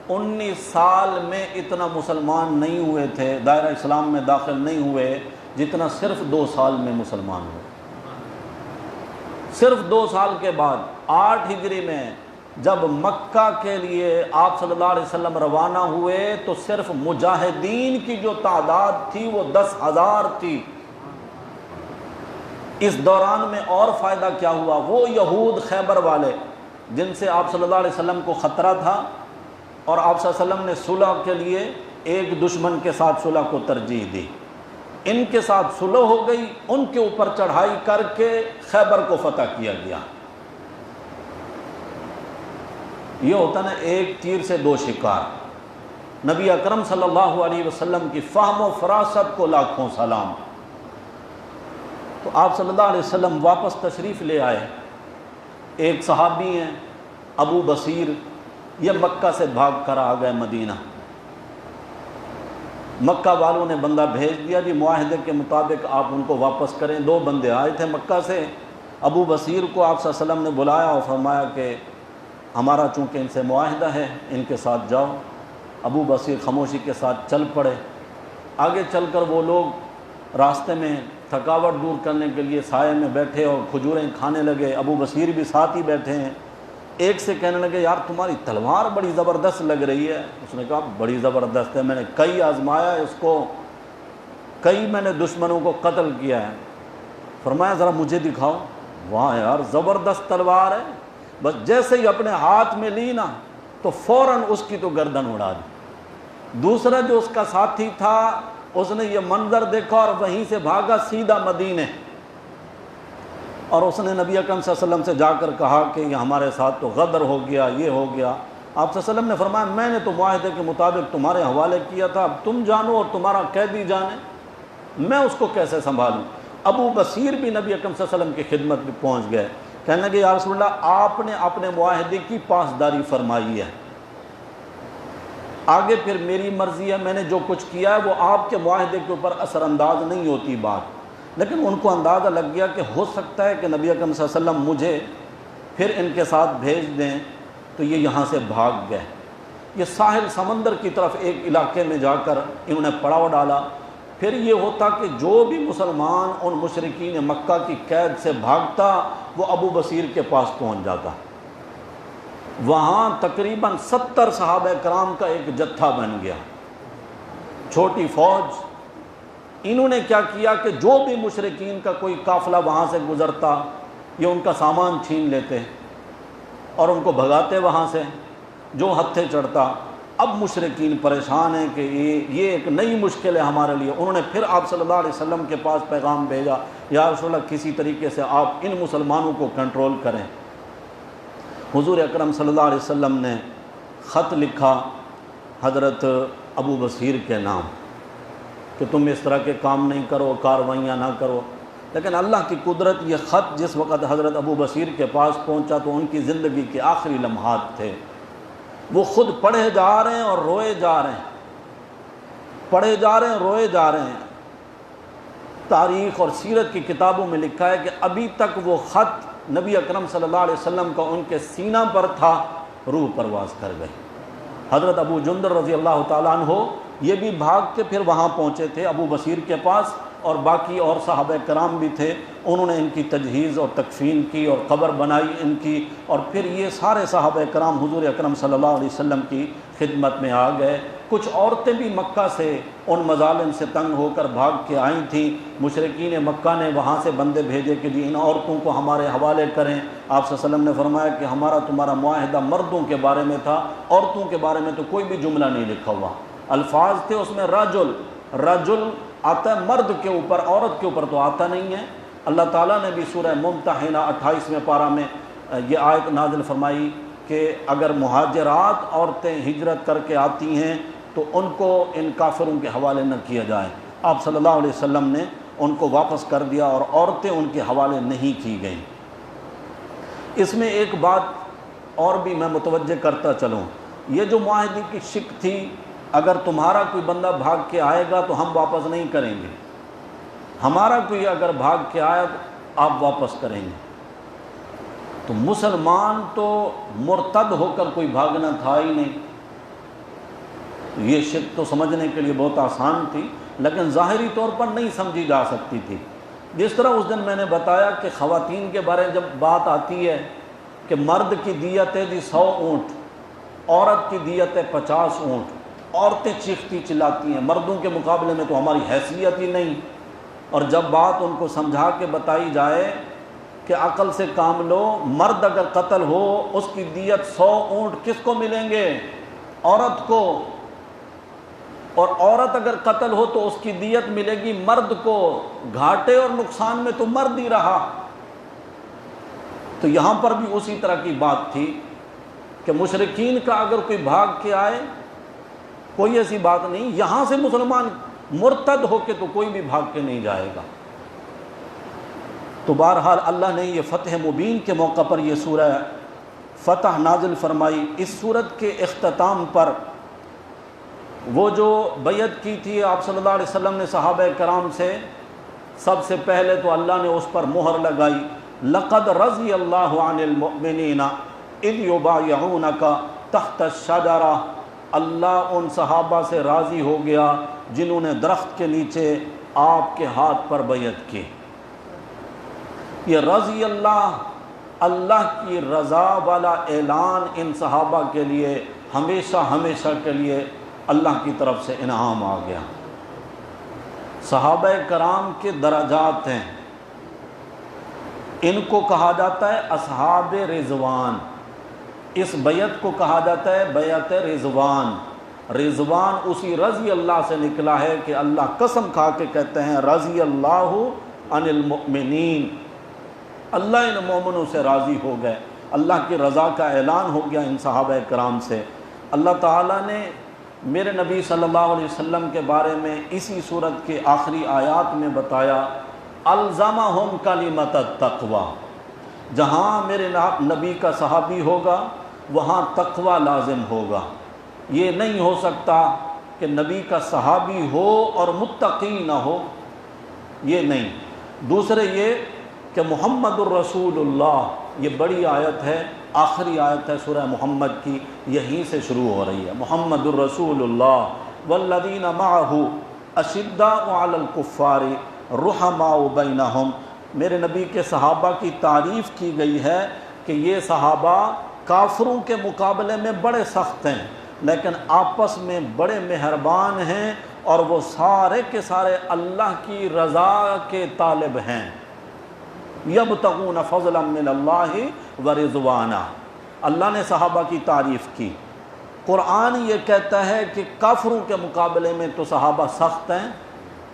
Speaker 1: 19 سال میں اتنا مسلمان نہیں ہوئے تھے، دائرہ اسلام میں داخل نہیں ہوئے جتنا صرف 2 سال میں مسلمان ہوئے۔ صرف 2 سال کے بعد 8 ہجری میں جب مکہ کے لیے آپ صلی اللہ علیہ وسلم روانہ ہوئے تو صرف مجاہدین کی جو تعداد تھی وہ 10,000 تھی۔ اس دوران میں اور فائدہ کیا ہوا؟ وہ یہود خیبر والے جن سے آپ صلی اللہ علیہ وسلم کو خطرہ تھا اور آپ صلی اللہ علیہ وسلم نے صلح کے لیے ایک دشمن کے ساتھ صلح کو ترجیح دی، ان کے ساتھ صلح ہو گئی، ان کے اوپر چڑھائی کر کے خیبر کو فتح کیا گیا۔ یہ ہوتا نا ایک تیر سے 2 شکار۔ نبی اکرم صلی اللہ علیہ وسلم کی فہم و فراست کو لاکھوں سلام۔ تو آپ صلی اللہ علیہ وسلم واپس تشریف لے آئے۔ ایک صحابی ہیں ابو بصیر، یہ مکہ سے بھاگ کر آ گئے مدینہ۔ مکہ والوں نے بندہ بھیج دیا، جی معاہدے کے مطابق آپ ان کو واپس کریں۔ 2 بندے آئے تھے مکہ سے، ابو بصیر کو آپ صلی اللہ علیہ وسلم نے بلایا اور فرمایا کہ ہمارا چونکہ ان سے معاہدہ ہے، ان کے ساتھ جاؤ۔ ابو بصیر خاموشی کے ساتھ چل پڑے۔ آگے چل کر وہ لوگ راستے میں تھکاوٹ دور کرنے کے لیے سائے میں بیٹھے اور کھجوریں کھانے لگے۔ ابو بصیر بھی ساتھ ہی بیٹھے ہیں۔ ایک سے کہنے لگے یار تمہاری تلوار بڑی زبردست لگ رہی ہے۔ اس نے کہا بڑی زبردست ہے، میں نے کئی آزمایا اس کو، کئی میں نے دشمنوں کو قتل کیا ہے۔ فرمایا ذرا مجھے دکھاؤ۔ واہ یار زبردست تلوار ہے۔ بس جیسے ہی اپنے ہاتھ میں لی نا تو فوراً اس کی تو گردن اڑا دی۔ دوسرا جو اس کا ساتھی تھا اس نے یہ منظر دیکھا اور وہیں سے بھاگا سیدھا مدینے، اور اس نے نبی اکرم صلی اللہ علیہ وسلم سے جا کر کہا کہ یہ ہمارے ساتھ تو غدر ہو گیا، یہ ہو گیا۔ آپ صلی اللہ علیہ وسلم نے فرمایا میں نے تو معاہدے کے مطابق تمہارے حوالے کیا تھا، اب تم جانو اور تمہارا قیدی جانے، میں اس کو کیسے سنبھالوں۔ ابو بصیر بھی نبی اکرم صلی اللہ علیہ وسلم کی خدمت میں پہنچ گئے، کہنے لگے یا رسول اللہ آپ نے اپنے معاہدے کی پاسداری فرمائی ہے، آگے پھر میری مرضی ہے، میں نے جو کچھ کیا ہے وہ آپ کے معاہدے کے اوپر اثر انداز نہیں ہوتی بات۔ لیکن ان کو اندازہ لگ گیا کہ ہو سکتا ہے کہ نبی اکرم صلی اللہ علیہ وسلم مجھے پھر ان کے ساتھ بھیج دیں، تو یہ یہاں سے بھاگ گئے۔ یہ ساحل سمندر کی طرف ایک علاقے میں جا کر انہوں نے پڑاؤ ڈالا۔ پھر یہ ہوتا کہ جو بھی مسلمان ان مشرکین مکہ کی قید سے بھاگتا وہ ابو بصیر کے پاس پہنچ جاتا۔ وہاں تقریباً 70 صحابہ کرام کا ایک جتھا بن گیا، چھوٹی فوج۔ انہوں نے کیا کیا کہ جو بھی مشرکین کا کوئی قافلہ وہاں سے گزرتا یہ ان کا سامان چھین لیتے اور ان کو بھگاتے وہاں سے، جو ہتھے چڑھتا۔ اب مشرکین پریشان ہیں کہ یہ ایک نئی مشکل ہے ہمارے لیے۔ انہوں نے پھر آپ صلی اللہ علیہ وسلم کے پاس پیغام بھیجا، یا رسول اللہ کسی طریقے سے آپ ان مسلمانوں کو کنٹرول کریں۔ حضور اکرم صلی اللہ علیہ وسلم نے خط لکھا حضرت ابو بصیر کے نام کہ تم اس طرح کے کام نہیں کرو، کاروائیاں نہ کرو۔ لیکن اللہ کی قدرت، یہ خط جس وقت حضرت ابو بصیر کے پاس پہنچا تو ان کی زندگی کے آخری لمحات تھے۔ وہ خود پڑھے جا رہے ہیں اور روئے جا رہے ہیں، پڑھے جا رہے ہیں، روئے جا رہے ہیں۔ تاریخ اور سیرت کی کتابوں میں لکھا ہے کہ ابھی تک وہ خط نبی اکرم صلی اللہ علیہ وسلم کا ان کے سینہ پر تھا، روح پرواز کر گئی۔ حضرت ابو جندر رضی اللہ تعالیٰ عنہ یہ بھی بھاگ کے پھر وہاں پہنچے تھے ابو بصیر کے پاس، اور باقی اور صحابہ کرام بھی تھے، انہوں نے ان کی تجہیز اور تکفین کی اور قبر بنائی ان کی، اور پھر یہ سارے صحابہ کرام حضور اکرم صلی اللہ علیہ وسلم کی خدمت میں آ گئے۔ کچھ عورتیں بھی مکہ سے ان مظالم سے تنگ ہو کر بھاگ کے آئی تھیں۔ مشرکین مکہ نے وہاں سے بندے بھیجے کہ جی ان عورتوں کو ہمارے حوالے کریں۔ آپ صلی اللہ علیہ وسلم نے فرمایا کہ ہمارا تمہارا معاہدہ مردوں کے بارے میں تھا، عورتوں کے بارے میں تو کوئی بھی جملہ نہیں لکھا ہوا۔ الفاظ تھے اس میں رجل، رجل آتا ہے مرد کے اوپر، عورت کے اوپر تو آتا نہیں ہے۔ اللہ تعالیٰ نے بھی سورہ ممتحنہ 28ویں پارہ میں یہ آیت نازل فرمائی کہ اگر مہاجرات عورتیں ہجرت کر کے آتی ہیں تو ان کو ان کافروں کے حوالے نہ کیا جائے۔ آپ صلی اللہ علیہ وسلم نے ان کو واپس کر دیا اور عورتیں ان کے حوالے نہیں کی گئیں۔ اس میں ایک بات اور بھی میں متوجہ کرتا چلوں، یہ جو معاہدے کی شک تھی، اگر تمہارا کوئی بندہ بھاگ کے آئے گا تو ہم واپس نہیں کریں گے، ہمارا کوئی اگر بھاگ کے آیا تو آپ واپس کریں گے۔ تو مسلمان تو مرتد ہو کر کوئی بھاگنا تھا ہی نہیں، یہ شک تو سمجھنے کے لیے بہت آسان تھی، لیکن ظاہری طور پر نہیں سمجھی جا سکتی تھی۔ جس طرح اس دن میں نے بتایا کہ خواتین کے بارے میں جب بات آتی ہے کہ مرد کی دیت ہے 100 اونٹ، عورت کی دیت ہے 50 اونٹ، عورتیں چیختی چلاتی ہیں، مردوں کے مقابلے میں تو ہماری حیثیت ہی نہیں، اور جب بات ان کو سمجھا کے بتائی جائے کہ عقل سے کام لو، مرد اگر قتل ہو اس کی دیت 100 اونٹ کس کو ملیں گے؟ عورت کو، اور عورت اگر قتل ہو تو اس کی دیت ملے گی مرد کو، گھاٹے اور نقصان میں تو مرد ہی رہا۔ تو یہاں پر بھی اسی طرح کی بات تھی کہ مشرکین کا اگر کوئی بھاگ کے آئے، کوئی ایسی بات نہیں، یہاں سے مسلمان مرتد ہو کے تو کوئی بھی بھاگ کے نہیں جائے گا۔ تو بہرحال اللہ نے یہ فتح مبین کے موقع پر یہ سورہ فتح نازل فرمائی۔ اس سورت کے اختتام پر وہ جو بیعت کی تھی آپ صلی اللہ علیہ وسلم نے صحابہ کرام سے، سب سے پہلے تو اللہ نے اس پر مہر لگائی، لقد رضی اللہ عن المؤمنین اذ یبایعونک تحت الشجرہ، اللہ ان صحابہ سے راضی ہو گیا جنہوں نے درخت کے نیچے آپ کے ہاتھ پر بیعت کی۔ یہ رضی اللہ، اللہ کی رضا والا اعلان ان صحابہ کے لیے ہمیشہ ہمیشہ کے لیے اللہ کی طرف سے انعام آ گیا۔ صحابہ کرام کے درجات ہیں، ان کو کہا جاتا ہے اصحاب رضوان، اس بیعت کو کہا جاتا ہے بیعت رضوان۔ رضوان اسی رضی اللہ سے نکلا ہے کہ اللہ قسم کھا کے کہتے ہیں رضی اللہ عن المؤمنین، اللہ ان مومنوں سے راضی ہو گئے، اللہ کی رضا کا اعلان ہو گیا ان صحابہ کرام سے۔ اللہ تعالیٰ نے میرے نبی صلی اللہ علیہ وسلم کے بارے میں اسی صورت کے آخری آیات میں بتایا، الزمہم کلمۃ التقوی، جہاں میرے نبی کا صحابی ہوگا وہاں تقوی لازم ہوگا۔ یہ نہیں ہو سکتا کہ نبی کا صحابی ہو اور متقی نہ ہو، یہ نہیں۔ دوسرے یہ کہ محمد الرسول اللہ، یہ بڑی آیت ہے، آخری آیت ہے سورہ محمد کی، یہیں سے شروع ہو رہی ہے، محمد الرسول اللہ والذین معہ اشداء علی الکفار رحماء بینہم۔ میرے نبی کے صحابہ کی تعریف کی گئی ہے کہ یہ صحابہ کافروں کے مقابلے میں بڑے سخت ہیں لیکن آپس میں بڑے مہربان ہیں، اور وہ سارے کے سارے اللہ کی رضا کے طالب ہیں۔ یبتغون فضلا من اللہ ورضوانا، اللہ نے صحابہ کی تعریف کی۔ قرآن یہ کہتا ہے کہ کافروں کے مقابلے میں تو صحابہ سخت ہیں،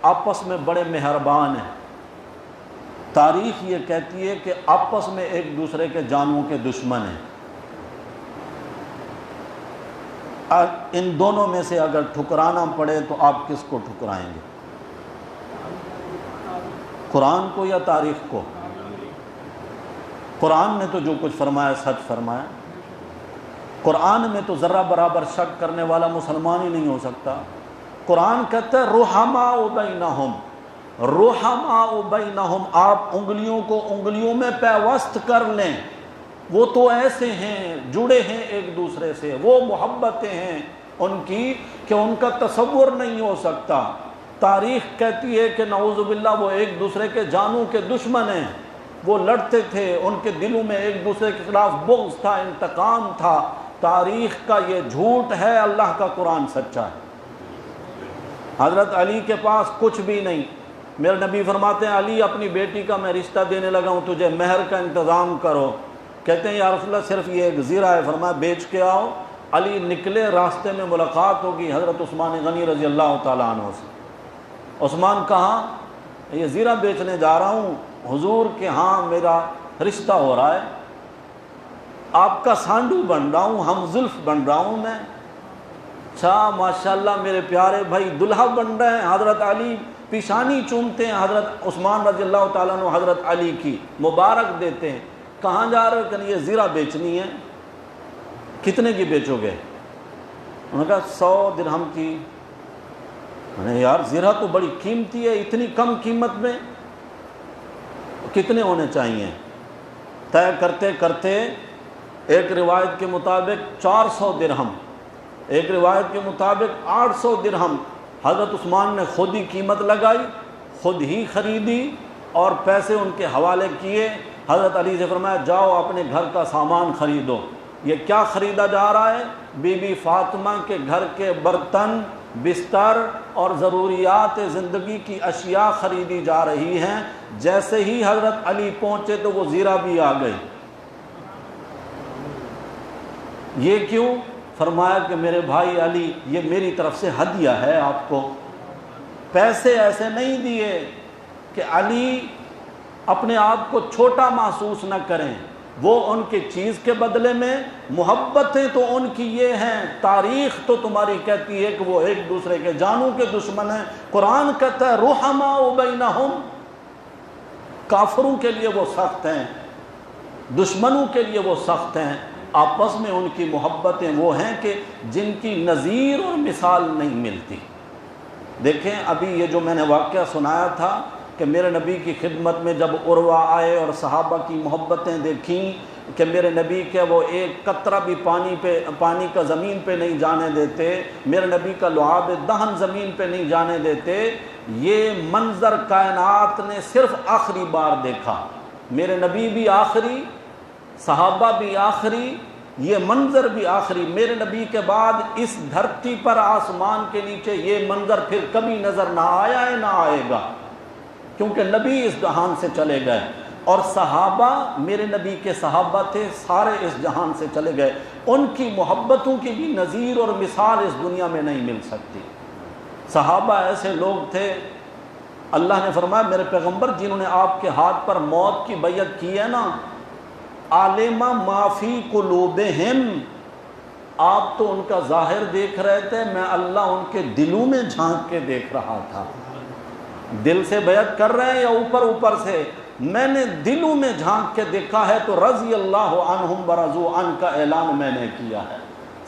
Speaker 1: آپس میں بڑے مہربان ہیں۔ تاریخ یہ کہتی ہے کہ آپس میں ایک دوسرے کے جانوں کے دشمن ہیں۔ ان دونوں میں سے اگر ٹھکرانا پڑے تو آپ کس کو ٹھکرائیں گے؟ قرآن کو یا تاریخ کو؟ قرآن نے تو جو کچھ فرمایا سچ فرمایا، قرآن میں تو ذرہ برابر شک کرنے والا مسلمان ہی نہیں ہو سکتا۔ قرآن کہتا ہے رحماء بینہم، رحماء بینہم، آپ انگلیوں کو انگلیوں میں پیوست کر لیں، وہ تو ایسے ہیں، جڑے ہیں ایک دوسرے سے، وہ محبتیں ہیں ان کی کہ ان کا تصور نہیں ہو سکتا۔ تاریخ کہتی ہے کہ نعوذ باللہ وہ ایک دوسرے کے جانوں کے دشمن ہیں، وہ لڑتے تھے، ان کے دلوں میں ایک دوسرے کے خلاف بغض تھا، انتقام تھا۔ تاریخ کا یہ جھوٹ ہے، اللہ کا قرآن سچا ہے۔ حضرت علی کے پاس کچھ بھی نہیں، میرے نبی فرماتے ہیں علی اپنی بیٹی کا میں رشتہ دینے لگا ہوں، تجھے مہر کا انتظام کرو۔ کہتے ہیں یا رسول اللہ صرف یہ ایک زیرہ ہے، فرمایا بیچ کے آؤ۔ علی نکلے، راستے میں ملاقات ہوگی حضرت عثمان غنی رضی اللہ تعالیٰ عنہ سے۔ عثمان کہاں؟ یہ زیرہ بیچنے جا رہا ہوں حضور کے ہاں میرا رشتہ ہو رہا ہے، آپ کا سانڈو بن رہا ہوں، ہم زلف بن رہا ہوں میں۔ اچھا ماشاءاللہ میرے پیارے بھائی دلہا بن رہے ہیں، حضرت علی پیشانی چومتے ہیں حضرت عثمان رضی اللہ تعالیٰ عنہ حضرت علی کی، مبارک دیتے ہیں۔ کہاں جا رہے ہو؟ کہ یہ زیرہ بیچنی ہے۔ کتنے کی بیچو گے؟ انہوں نے کہا 100 درہم کی۔ میں نے یار زرہ تو بڑی قیمتی ہے، اتنی کم قیمت میں کتنے ہونے چاہیے؟ طے کرتے کرتے ایک روایت کے مطابق 400 درہم، ایک روایت کے مطابق 800 درہم حضرت عثمان نے خود ہی قیمت لگائی، خود ہی خریدی اور پیسے ان کے حوالے کیے۔ حضرت علی سے فرمایا جاؤ اپنے گھر کا سامان خریدو۔ یہ کیا خریدا جا رہا ہے؟ بی بی فاطمہ کے گھر کے برتن، بستر اور ضروریات زندگی کی اشیاء خریدی جا رہی ہیں۔ جیسے ہی حضرت علی پہنچے تو وہ زیرہ بھی آ گئی۔ یہ کیوں؟ فرمایا کہ میرے بھائی علی، یہ میری طرف سے ہدیہ ہے آپ کو۔ پیسے ایسے نہیں دیے کہ علی اپنے آپ کو چھوٹا محسوس نہ کریں، وہ ان کی چیز کے بدلے میں محبتیں تو ان کی یہ ہیں، تاریخ تو تمہاری کہتی ہے کہ وہ ایک دوسرے کے جانوں کے دشمن ہیں۔ قرآن کہتا ہے رحماء بینہم، کافروں کے لیے وہ سخت ہیں، دشمنوں کے لیے وہ سخت ہیں، آپس میں ان کی محبتیں وہ ہیں کہ جن کی نظیر اور مثال نہیں ملتی۔ دیکھیں ابھی یہ جو میں نے واقعہ سنایا تھا کہ میرے نبی کی خدمت میں جب عروہ آئے اور صحابہ کی محبتیں دیکھیں کہ میرے نبی کے وہ ایک قطرہ بھی پانی کا زمین پہ نہیں جانے دیتے، میرے نبی کا لعاب دہن زمین پہ نہیں جانے دیتے، یہ منظر کائنات نے صرف آخری بار دیکھا۔ میرے نبی بھی آخری، صحابہ بھی آخری، یہ منظر بھی آخری۔ میرے نبی کے بعد اس دھرتی پر آسمان کے نیچے یہ منظر پھر کبھی نظر نہ آیا ہے، نہ آئے گا، کیونکہ نبی اس جہان سے چلے گئے اور صحابہ میرے نبی کے صحابہ تھے، سارے اس جہان سے چلے گئے۔ ان کی محبتوں کی بھی نظیر اور مثال اس دنیا میں نہیں مل سکتی۔ صحابہ ایسے لوگ تھے، اللہ نے فرمایا میرے پیغمبر جنہوں نے آپ کے ہاتھ پر موت کی بیعت کی ہے نا، عالم ما فی قلوبہم، آپ تو ان کا ظاہر دیکھ رہے تھے، میں اللہ ان کے دلوں میں جھانک کے دیکھ رہا تھا۔ دل سے بیعت کر رہے ہیں یا اوپر اوپر سے؟ میں نے دلوں میں جھانک کے دیکھا ہے تو رضی اللہ عنہم ورضوا عنہ کا اعلان میں نے کیا ہے۔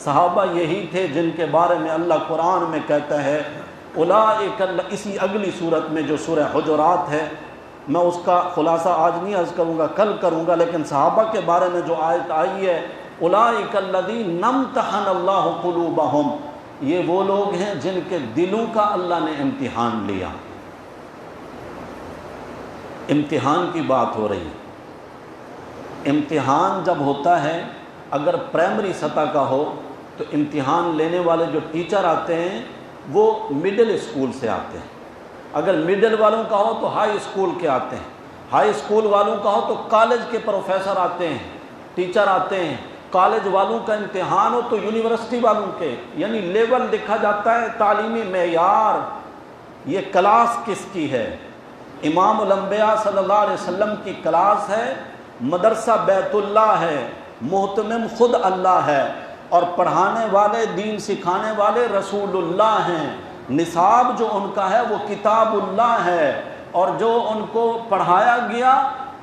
Speaker 1: صحابہ یہی تھے جن کے بارے میں اللہ قرآن میں کہتا ہے اولئک، اسی اگلی صورت میں جو سورہ حجرات ہے، میں اس کا خلاصہ آج نہیں عرض کروں گا، کل کروں گا، لیکن صحابہ کے بارے میں جو آیت آئی ہے اولئک الذین امتحن اللہ قلوبہم، یہ وہ لوگ ہیں جن کے دلوں کا اللہ نے امتحان لیا۔ امتحان کی بات ہو رہی ہے۔ امتحان جب ہوتا ہے، اگر پرائمری سطح کا ہو تو امتحان لینے والے جو ٹیچر آتے ہیں وہ مڈل اسکول سے آتے ہیں، اگر مڈل والوں کا ہو تو ہائی اسکول کے آتے ہیں، ہائی اسکول والوں کا ہو تو کالج کے پروفیسر آتے ہیں، ٹیچر آتے ہیں، کالج والوں کا امتحان ہو تو یونیورسٹی والوں کے، یعنی لیول دیکھا جاتا ہے، تعلیمی معیار، یہ کلاس کس کی ہے۔ امام الانبیاء صلی اللہ علیہ وسلم کی کلاس ہے، مدرسہ بیت اللہ ہے، محتمم خود اللہ ہے، اور پڑھانے والے، دین سکھانے والے رسول اللہ ہیں، نصاب جو ان کا ہے وہ کتاب اللہ ہے، اور جو ان کو پڑھایا گیا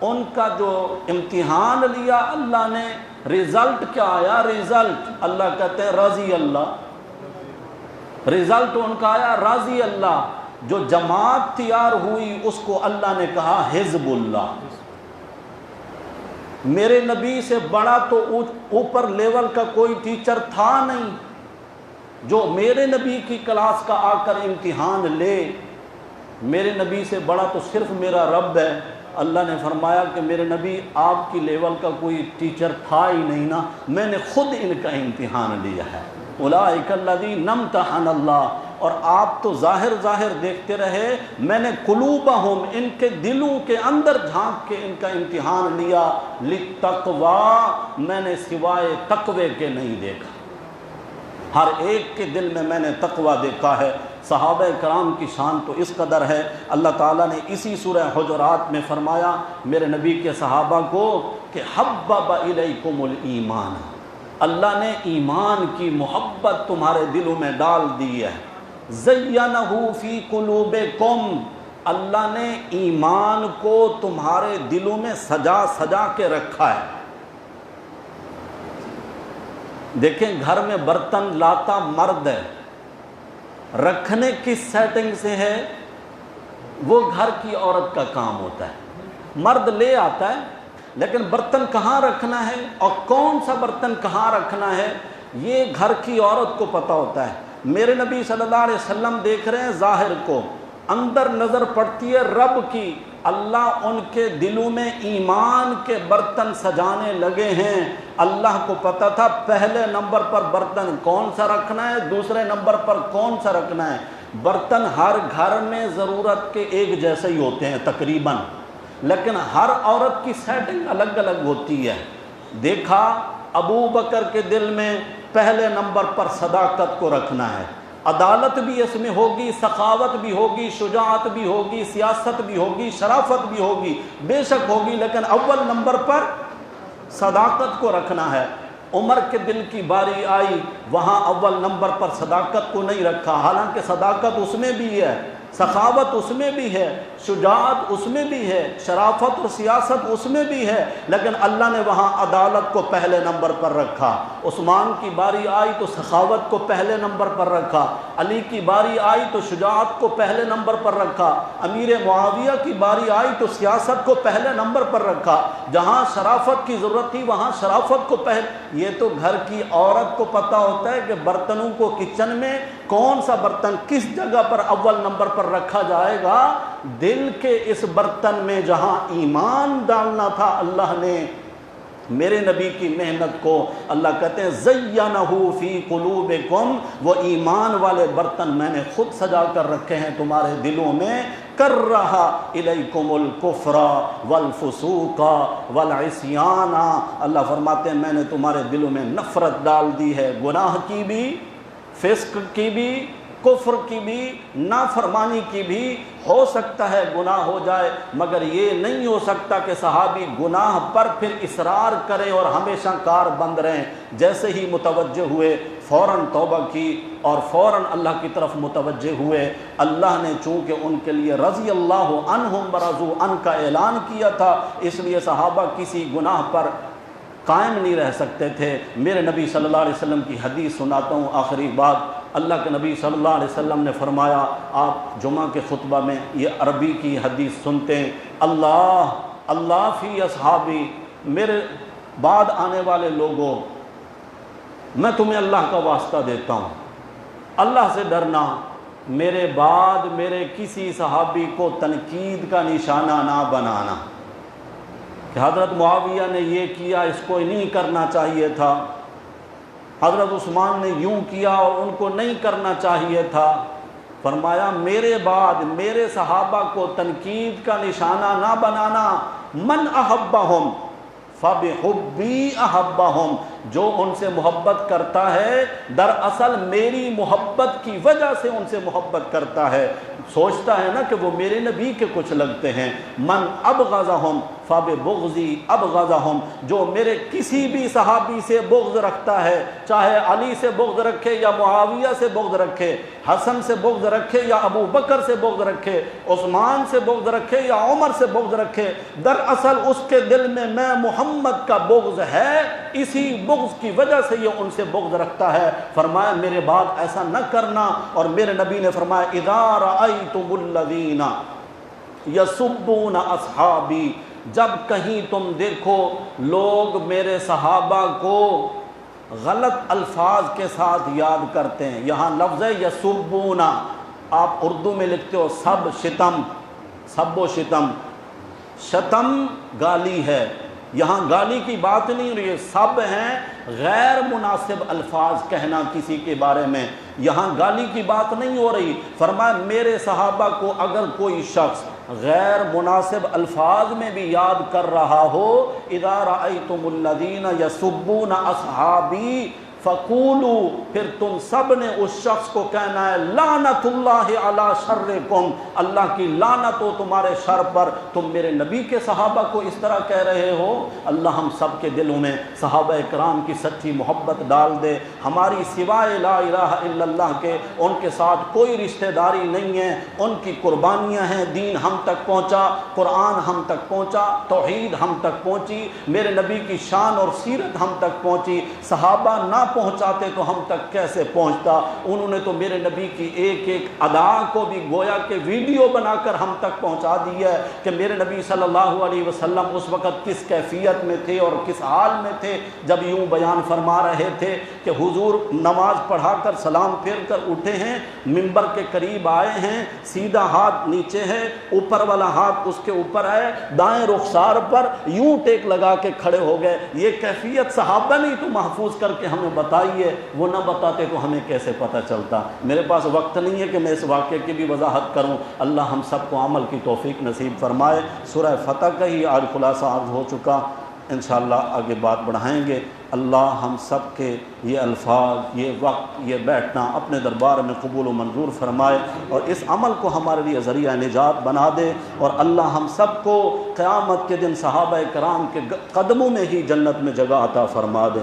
Speaker 1: ان کا جو امتحان لیا اللہ نے، رزلٹ کیا آیا؟ رزلٹ اللہ کہتے ہیں رضی اللہ، رزلٹ ان کا آیا رضی اللہ۔ جو جماعت تیار ہوئی اس کو اللہ نے کہا حزب اللہ۔ میرے نبی سے بڑا تو اوپر لیول کا کوئی ٹیچر تھا نہیں جو میرے نبی کی کلاس کا آ کر امتحان لے۔ میرے نبی سے بڑا تو صرف میرا رب ہے۔ اللہ نے فرمایا کہ میرے نبی آپ کی لیول کا کوئی ٹیچر تھا ہی نہیں نا، میں نے خود ان کا امتحان لیا ہے۔ اولئک الذین امتحن اللہ، اور آپ تو ظاہر دیکھتے رہے، میں نے قلوبہم، ان کے دلوں کے اندر جھانک کے ان کا امتحان لیا، للتقوی، میں نے سوائے تقوی کے نہیں دیکھا، ہر ایک کے دل میں نے تقوی دیکھا ہے۔ صحابہ کرام کی شان تو اس قدر ہے، اللہ تعالیٰ نے اسی سورہ حجرات میں فرمایا میرے نبی کے صحابہ کو کہ حبب الیکم الایمان، اللہ نے ایمان کی محبت تمہارے دلوں میں ڈال دی ہے۔ زینہ فی قلوبکم، اللہ نے ایمان کو تمہارے دلوں میں سجا کے رکھا ہے۔ دیکھیں گھر میں برتن لاتا مرد ہے، رکھنے کی سیٹنگ سے ہے وہ گھر کی عورت کا کام ہوتا ہے۔ مرد لے آتا ہے لیکن برتن کہاں رکھنا ہے اور کون سا برتن کہاں رکھنا ہے یہ گھر کی عورت کو پتہ ہوتا ہے۔ میرے نبی صلی اللہ علیہ وسلم دیکھ رہے ہیں ظاہر کو، اندر نظر پڑتی ہے رب کی، اللہ ان کے دلوں میں ایمان کے برتن سجانے لگے ہیں۔ اللہ کو پتہ تھا پہلے نمبر پر برتن کون سا رکھنا ہے، دوسرے نمبر پر کون سا رکھنا ہے۔ برتن ہر گھر میں ضرورت کے ایک جیسے ہی ہوتے ہیں تقریباً، لیکن ہر عورت کی سیٹنگ الگ الگ ہوتی ہے۔ دیکھا ابو بکر کے دل میں پہلے نمبر پر صداقت کو رکھنا ہے، عدالت بھی اس میں ہوگی، سخاوت بھی ہوگی، شجاعت بھی ہوگی، سیاست بھی ہوگی، شرافت بھی ہوگی، بے شک ہوگی، لیکن اول نمبر پر صداقت کو رکھنا ہے۔ عمر کے دل کی باری آئی، وہاں اول نمبر پر صداقت کو نہیں رکھا، حالانکہ صداقت اس میں بھی ہے، سخاوت اس میں بھی ہے، شجاعت اس میں بھی ہے، شرافت اور سیاست اس میں بھی ہے، لیکن اللہ نے وہاں عدالت کو پہلے نمبر پر رکھا۔ عثمان کی باری آئی تو سخاوت کو پہلے نمبر پر رکھا، علی کی باری آئی تو شجاعت کو پہلے نمبر پر رکھا، امیر معاویہ کی باری آئی تو سیاست کو پہلے نمبر پر رکھا، جہاں شرافت کی ضرورت تھی وہاں شرافت کو یہ تو گھر کی عورت کو پتہ ہوتا ہے کہ برتنوں کو کچن میں کون سا برتن کس جگہ پر اول نمبر پر رکھا جائے گا۔ دل کے اس برتن میں جہاں ایمان ڈالنا تھا اللہ نے میرے نبی کی محنت کو، اللہ کہتے ہیں زینہ فی قلوبکم، وہ ایمان والے برتن میں نے خود سجا کر رکھے ہیں تمہارے دلوں میں۔ کرہ الیکم الکفر والفسوق والعصیان، اللہ فرماتے ہیں میں نے تمہارے دلوں میں نفرت ڈال دی ہے، گناہ کی بھی، فسق کی بھی، کفر کی بھی، نافرمانی کی بھی۔ ہو سکتا ہے گناہ ہو جائے مگر یہ نہیں ہو سکتا کہ صحابی گناہ پر پھر اصرار کرے اور ہمیشہ کار بند رہیں۔ جیسے ہی متوجہ ہوئے فوراً توبہ کی اور فوراً اللہ کی طرف متوجہ ہوئے۔ اللہ نے چونکہ ان کے لیے رضی اللہ عنہم ورضوا عنہ کا اعلان کیا تھا، اس لیے صحابہ کسی گناہ پر قائم نہیں رہ سکتے تھے۔ میرے نبی صلی اللہ علیہ وسلم کی حدیث سناتا ہوں، آخری بات۔ اللہ کے نبی صلی اللہ علیہ وسلم نے فرمایا، آپ جمعہ کے خطبہ میں یہ عربی کی حدیث سنتے ہیں، اللہ فی اصحابی، میرے بعد آنے والے لوگوں میں تمہیں اللہ کا واسطہ دیتا ہوں، اللہ سے ڈرنا، میرے بعد میرے کسی صحابی کو تنقید کا نشانہ نہ بنانا کہ حضرت معاویہ نے یہ کیا، اس کو نہیں کرنا چاہیے تھا، حضرت عثمان نے یوں کیا اور ان کو نہیں کرنا چاہیے تھا۔ فرمایا میرے بعد میرے صحابہ کو تنقید کا نشانہ نہ بنانا۔ من احبہم فبحبی احبہم، جو ان سے محبت کرتا ہے دراصل میری محبت کی وجہ سے ان سے محبت کرتا ہے، سوچتا ہے نا کہ وہ میرے نبی کے کچھ لگتے ہیں۔ من ابغضہم فببغضی ابغضہم، جو میرے کسی بھی صحابی سے بغض رکھتا ہے، چاہے علی سے بغض رکھے یا معاویہ سے بغض رکھے، حسن سے بغض رکھے یا ابو بکر سے بغض رکھے، عثمان سے بغض رکھے یا عمر سے بغض رکھے، دراصل اس کے دل میں محمد کا بغض ہے، اسی بغض کی وجہ سے یہ ان سے بغض رکھتا ہے۔ فرمایا میرے بعد ایسا نہ کرنا، اور میرے نبی نے فرمایا اذا رأیتم الذین یسبون اصحابی، جب کہیں تم دیکھو لوگ میرے صحابہ کو غلط الفاظ کے ساتھ یاد کرتے ہیں، یہاں لفظ ہے یسبون، آپ اردو میں لکھتے ہو سب شتم، سب و شتم، شتم گالی ہے، یہاں گالی کی بات نہیں ہو رہی ہے، سب ہیں غیر مناسب الفاظ کہنا کسی کے بارے میں، یہاں گالی کی بات نہیں ہو رہی۔ فرمایا میرے صحابہ کو اگر کوئی شخص غیر مناسب الفاظ میں بھی یاد کر رہا ہو، اذا رأیتم الذین یسبون اصحابی فقولوا، پھر تم سب نے اس شخص کو کہنا ہے لعنت اللہ علی شرکم، اللہ کی لعنت ہو تمہارے شر پر، تم میرے نبی کے صحابہ کو اس طرح کہہ رہے ہو۔ اللہ ہم سب کے دلوں میں صحابہ کرام کی سچی محبت ڈال دے، ہماری سوائے لا الہ الا اللہ کے ان کے ساتھ کوئی رشتہ داری نہیں ہے، ان کی قربانیاں ہیں، دین ہم تک پہنچا، قرآن ہم تک پہنچا، توحید ہم تک پہنچی، میرے نبی کی شان اور سیرت ہم تک پہنچی، صحابہ نہ پہنچاتے تو ہم تک کیسے پہنچتا۔ انہوں نے تو میرے نبی کی ایک ایک ادا کو بھی گویا کہ ویڈیو بنا کر ہم تک پہنچا دیا ہے کہ میرے نبی صلی اللہ علیہ وسلم اس وقت کس کیفیت میں تھے اور کس حال میں تھے، جب یوں بیان فرما رہے تھے کہ حضور نماز پڑھا کر سلام پھیر کر اٹھے ہیں، منبر کے قریب آئے ہیں، سیدھا ہاتھ نیچے ہے، اوپر والا ہاتھ اس کے اوپر ہے، دائیں رخسار پر یوں ٹیک لگا کے کھڑے ہو گئے۔ یہ کیفیت صحابہ نے تو محفوظ کر کے ہمیں بتائی ہے، وہ نہ بتاتے تو ہمیں کیسے پتہ چلتا۔ میرے پاس وقت نہیں ہے کہ میں اس واقعے کی بھی وضاحت کروں، اللہ ہم سب کو عمل کی توفیق نصیب فرمائے۔ سورہ فتح کا ہی آج خلاصہ عرض ہو چکا، انشاءاللہ آگے بات بڑھائیں گے۔ اللہ ہم سب کے یہ الفاظ، یہ وقت، یہ بیٹھنا اپنے دربار میں قبول و منظور فرمائے اور اس عمل کو ہمارے لیے ذریعہ نجات بنا دے، اور اللہ ہم سب کو قیامت کے دن صحابہ کرام کے قدموں میں ہی جنت میں جگہ عطا فرما دے۔